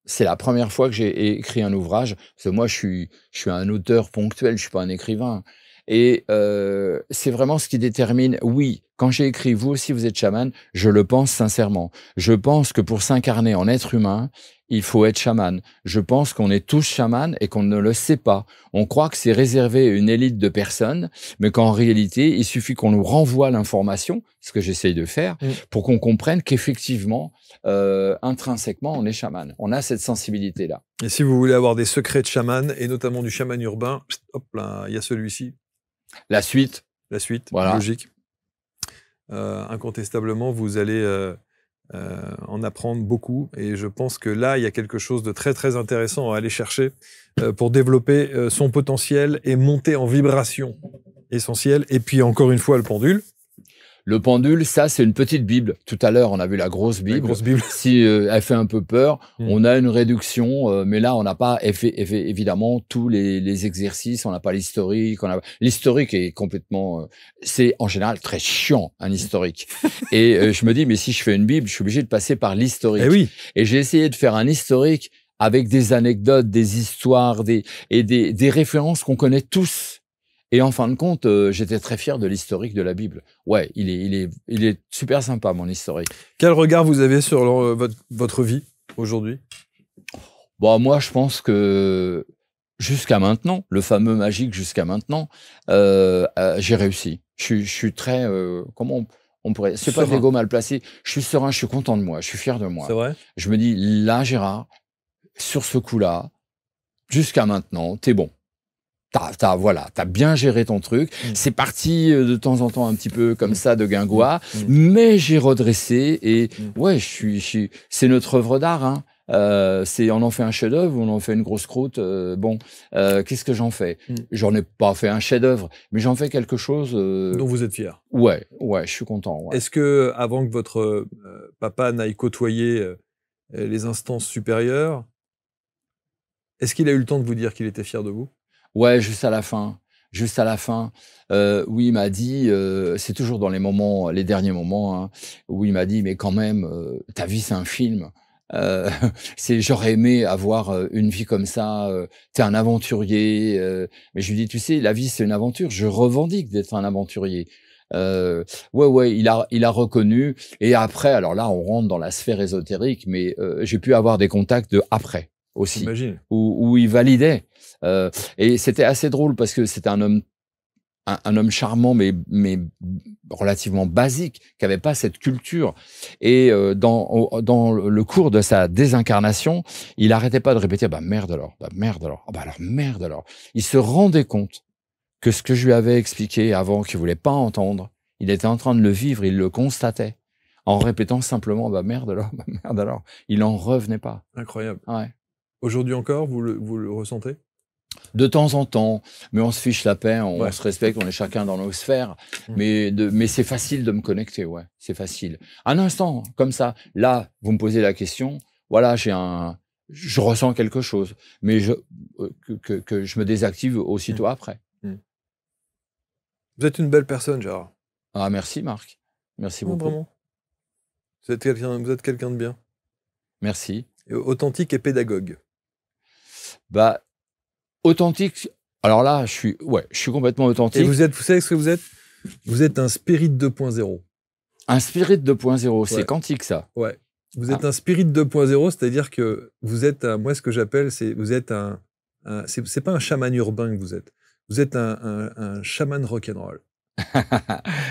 C'est la première fois que j'ai écrit un ouvrage. Parce que moi, je suis un auteur ponctuel, je suis pas un écrivain. Et c'est vraiment ce qui détermine, oui, quand j'ai écrit « Vous aussi, vous êtes chaman », je le pense sincèrement. Je pense que pour s'incarner en être humain, il faut être chaman. Je pense qu'on est tous chamans et qu'on ne le sait pas. On croit que c'est réservé à une élite de personnes, mais qu'en réalité, il suffit qu'on nous renvoie l'information, ce que j'essaye de faire, pour qu'on comprenne qu'effectivement, intrinsèquement, on est chaman. On a cette sensibilité-là. Et si vous voulez avoir des secrets de chaman, et notamment du chaman urbain, hop là, il y a celui-ci. La suite, voilà. Logique. Incontestablement, vous allez en apprendre beaucoup. Et je pense que là, il y a quelque chose de très, très intéressant à aller chercher pour développer son potentiel et monter en vibration essentielle. Et puis, encore une fois, le pendule. Le pendule, ça, c'est une petite Bible. Tout à l'heure, on a vu la grosse Bible. Si elle fait un peu peur, on a une réduction, mais là, on n'a pas évidemment tous les exercices, on n'a pas l'historique. L'historique est complètement... c'est en général très chiant, un historique. Et je me dis, mais si je fais une Bible, je suis obligé de passer par l'historique. Et j'ai essayé de faire un historique avec des anecdotes, des histoires, des références qu'on connaît tous. Et en fin de compte, j'étais très fier de l'historique de la Bible. Ouais, il est super sympa, mon historique. Quel regard vous avez sur votre vie aujourd'hui? Moi, je pense que jusqu'à maintenant, le fameux magique jusqu'à maintenant, j'ai réussi. Je suis très, comment on pourrait... C'est pas de l'ego mal placé. Je suis serein, je suis content de moi, je suis fier de moi. C'est vrai? Je me dis, là, Gérard, sur ce coup-là, jusqu'à maintenant, t'es bon. T'as bien géré ton truc. C'est parti de temps en temps un petit peu comme ça de guingois, mais j'ai redressé et ouais, c'est notre œuvre d'art. Hein. On en fait un chef-d'œuvre ou on en fait une grosse croûte. Qu'est-ce que j'en fais? J'en ai pas fait un chef-d'œuvre, mais j'en fais quelque chose dont vous êtes fier. Ouais, je suis content. Ouais. Est-ce que avant que votre papa n'aille côtoyer les instances supérieures, est-ce qu'il a eu le temps de vous dire qu'il était fier de vous? Ouais, juste à la fin. Oui, il m'a dit, c'est toujours dans les derniers moments, hein, où il m'a dit, mais quand même, ta vie, c'est un film. J'aurais aimé avoir une vie comme ça. T'es un aventurier. Mais je lui dis, tu sais, la vie, c'est une aventure. Je revendique d'être un aventurier. Ouais, il a reconnu. Et après, alors là, on rentre dans la sphère ésotérique, mais j'ai pu avoir des contacts après aussi, où il validait. Et c'était assez drôle parce que c'était un homme charmant, mais relativement basique, qui avait pas cette culture. Et dans le cours de sa désincarnation, il arrêtait pas de répéter merde alors, merde alors, merde alors. Il se rendait compte que ce que je lui avais expliqué avant, qu'il voulait pas entendre, il était en train de le vivre, il le constatait. en répétant simplement, bah merde alors, bah merde alors. Il en revenait pas. Incroyable. Ouais. Aujourd'hui encore, vous le ressentez? De temps en temps, mais on se fiche la paix, on Ouais. se respecte, on est chacun dans nos sphères. Mais c'est facile de me connecter, ouais, c'est facile. Un instant, comme ça, là, vous me posez la question, voilà, je ressens quelque chose, mais que je me désactive aussitôt après. Vous êtes une belle personne, Gérard. Ah, merci Marc, merci Non, beaucoup. vraiment. Vous êtes quelqu'un de bien. Merci. Et authentique et pédagogue. Bah, authentique. Alors là, je suis complètement authentique. Et vous savez ce que vous êtes? Vous êtes un spirit 2.0. Un spirit 2.0, c'est Ouais. quantique ça. Ouais. Vous êtes un spirit 2.0, c'est-à-dire que vous êtes moi ce que j'appelle, vous êtes c'est pas un chaman urbain que vous êtes. Vous êtes un chaman rock'n'roll.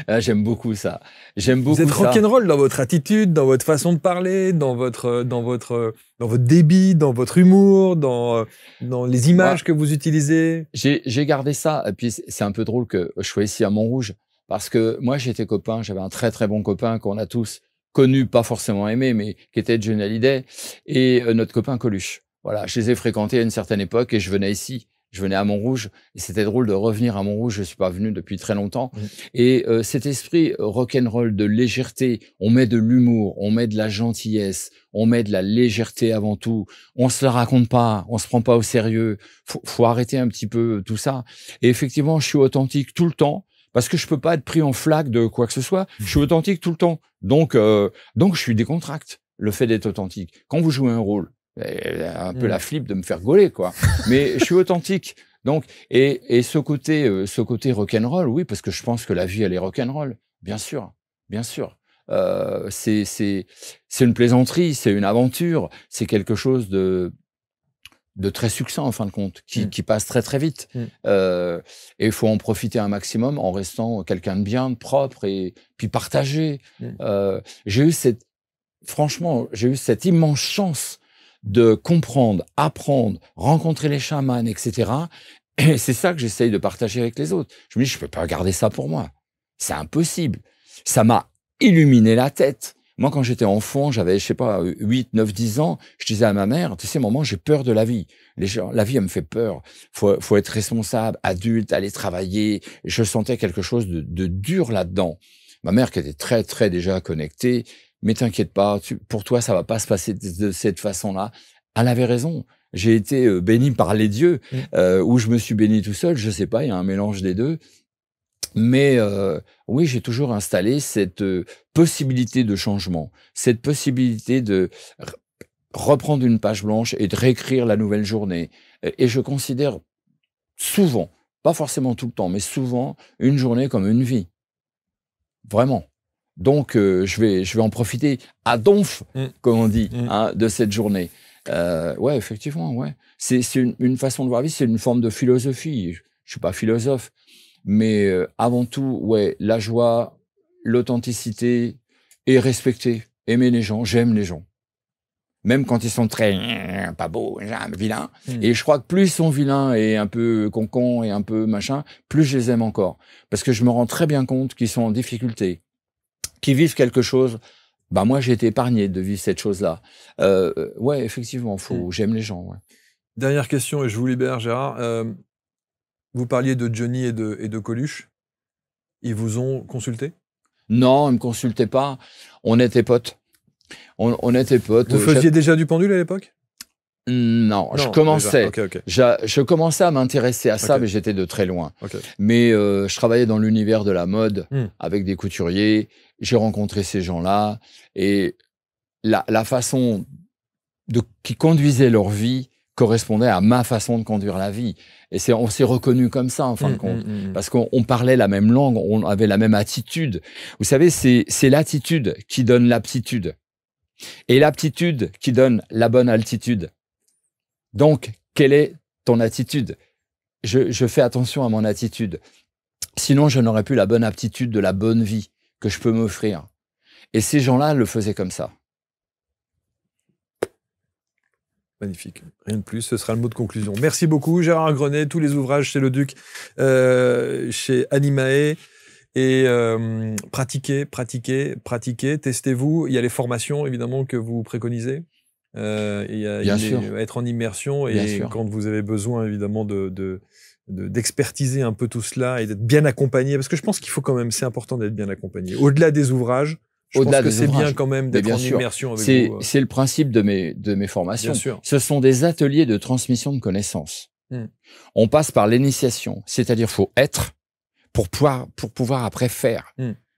Ah, j'aime beaucoup ça. J'aime beaucoup Vous êtes ça. rock'n'roll dans votre attitude, dans votre façon de parler, dans votre débit, dans votre humour, dans les images que vous utilisez. J'ai gardé ça. Et puis, c'est un peu drôle que je sois ici à Montrouge. Parce que moi, j'étais copain. J'avais un très, très bon copain qu'on a tous connu, pas forcément aimé, mais qui était Johnny Hallyday. Et notre copain Coluche. Voilà, je les ai fréquentés à une certaine époque et je venais ici. Je venais à Montrouge et c'était drôle de revenir à Montrouge. Je suis pas venu depuis très longtemps. Et cet esprit rock'n'roll de légèreté, on met de l'humour, on met de la gentillesse, on met de la légèreté avant tout. On se la raconte pas, on se prend pas au sérieux. Faut arrêter un petit peu tout ça. Et effectivement, je suis authentique tout le temps parce que je peux pas être pris en flaque de quoi que ce soit. Je suis authentique tout le temps. Donc je suis décontracté. Le fait d'être authentique. Quand vous jouez un rôle, un peu la flip de me faire gauler, quoi. Mais je suis authentique. Donc, et ce côté rock'n'roll, oui, parce que je pense que la vie, elle est rock'n'roll. Bien sûr, bien sûr. C'est une plaisanterie, c'est une aventure, c'est quelque chose de très succinct, en fin de compte, qui passe très, très vite. Et il faut en profiter un maximum en restant quelqu'un de bien, de propre, et puis partager. Franchement, j'ai eu cette immense chance de comprendre, apprendre, rencontrer les chamans, etc. Et c'est ça que j'essaye de partager avec les autres. Je me dis, je peux pas garder ça pour moi. C'est impossible. Ça m'a illuminé la tête. Moi, quand j'étais enfant, j'avais, je sais pas, 8, 9, 10 ans, je disais à ma mère, tu sais, maman, j'ai peur de la vie. La vie, elle me fait peur. Faut être responsable, adulte, aller travailler. Je sentais quelque chose de dur là-dedans. Ma mère, qui était très, très déjà connectée, mais t'inquiète pas, pour toi, ça va pas se passer de cette façon-là. Elle avait raison. J'ai été béni par les dieux, ou je me suis béni tout seul, je sais pas, il y a un mélange des deux. Mais oui, j'ai toujours installé cette possibilité de changement, cette possibilité de reprendre une page blanche et de réécrire la nouvelle journée. Et je considère souvent, pas forcément tout le temps, mais souvent, une journée comme une vie. Vraiment. Donc, je vais en profiter à donf, comme on dit, de cette journée. Ouais, effectivement, ouais. C'est une façon de voir la vie, c'est une forme de philosophie. Je suis pas philosophe, mais avant tout, ouais, la joie, l'authenticité et respecter, aimer les gens. J'aime les gens, même quand ils sont très pas beaux, vilains. Et je crois que plus ils sont vilains et un peu concons et un peu machin, plus je les aime encore, parce que je me rends très bien compte qu'ils sont en difficulté, qui vivent quelque chose. Bah moi, j'ai été épargné de vivre cette chose-là. Ouais, effectivement, j'aime les gens. Ouais. Dernière question, et je vous libère, Gérard. Vous parliez de Johnny et de Coluche. Ils vous ont consulté? Non, ils me consultaient pas. On était potes. On était potes. Vous faisiez déjà du pendule à l'époque? Non, je commençais. Okay. Je commençais à m'intéresser à ça, mais j'étais de très loin. Mais je travaillais dans l'univers de la mode avec des couturiers. J'ai rencontré ces gens-là et la façon qui conduisait leur vie correspondait à ma façon de conduire la vie. Et on s'est reconnus comme ça, en fin de compte. Parce qu'on parlait la même langue, on avait la même attitude. Vous savez, c'est l'attitude qui donne l'aptitude. Et l'aptitude qui donne la bonne altitude. Donc, quelle est ton attitude? Je fais attention à mon attitude. Sinon, je n'aurais plus la bonne aptitude de la bonne vie que je peux m'offrir. Et ces gens-là le faisaient comme ça. Magnifique. Rien de plus, ce sera le mot de conclusion. Merci beaucoup, Gérard Grenet. Tous les ouvrages chez Le Duc, chez Animae. Et pratiquez, testez-vous. Il y a les formations, évidemment, que vous préconisez. Bien sûr. Être en immersion Bien et sûr. quand vous avez besoin, évidemment, d'expertiser un peu tout cela et d'être bien accompagné. Parce que je pense qu'il faut quand même, c'est important d'être bien accompagné. Au-delà des ouvrages, je pense que c'est bien quand même d'être en immersion avec vous. C'est le principe de mes formations. Bien sûr. Ce sont des ateliers de transmission de connaissances. On passe par l'initiation, c'est-à-dire faut être pour pouvoir après faire.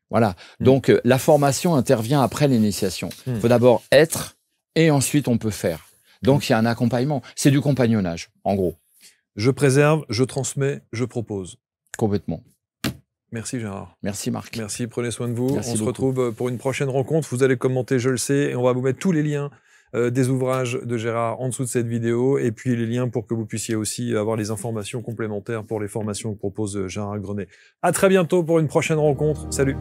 Voilà. Donc la formation intervient après l'initiation. Il faut d'abord être et ensuite on peut faire. Donc il y a un accompagnement. C'est du compagnonnage, en gros. Je préserve, je transmets, je propose. Complètement. Merci Gérard. Merci Marc. Merci, prenez soin de vous. Merci on se beaucoup. retrouve pour une prochaine rencontre. Vous allez commenter, je le sais, et on va vous mettre tous les liens des ouvrages de Gérard en dessous de cette vidéo, et puis les liens pour que vous puissiez aussi avoir les informations complémentaires pour les formations que propose Gérard Grenet. À très bientôt pour une prochaine rencontre. Salut.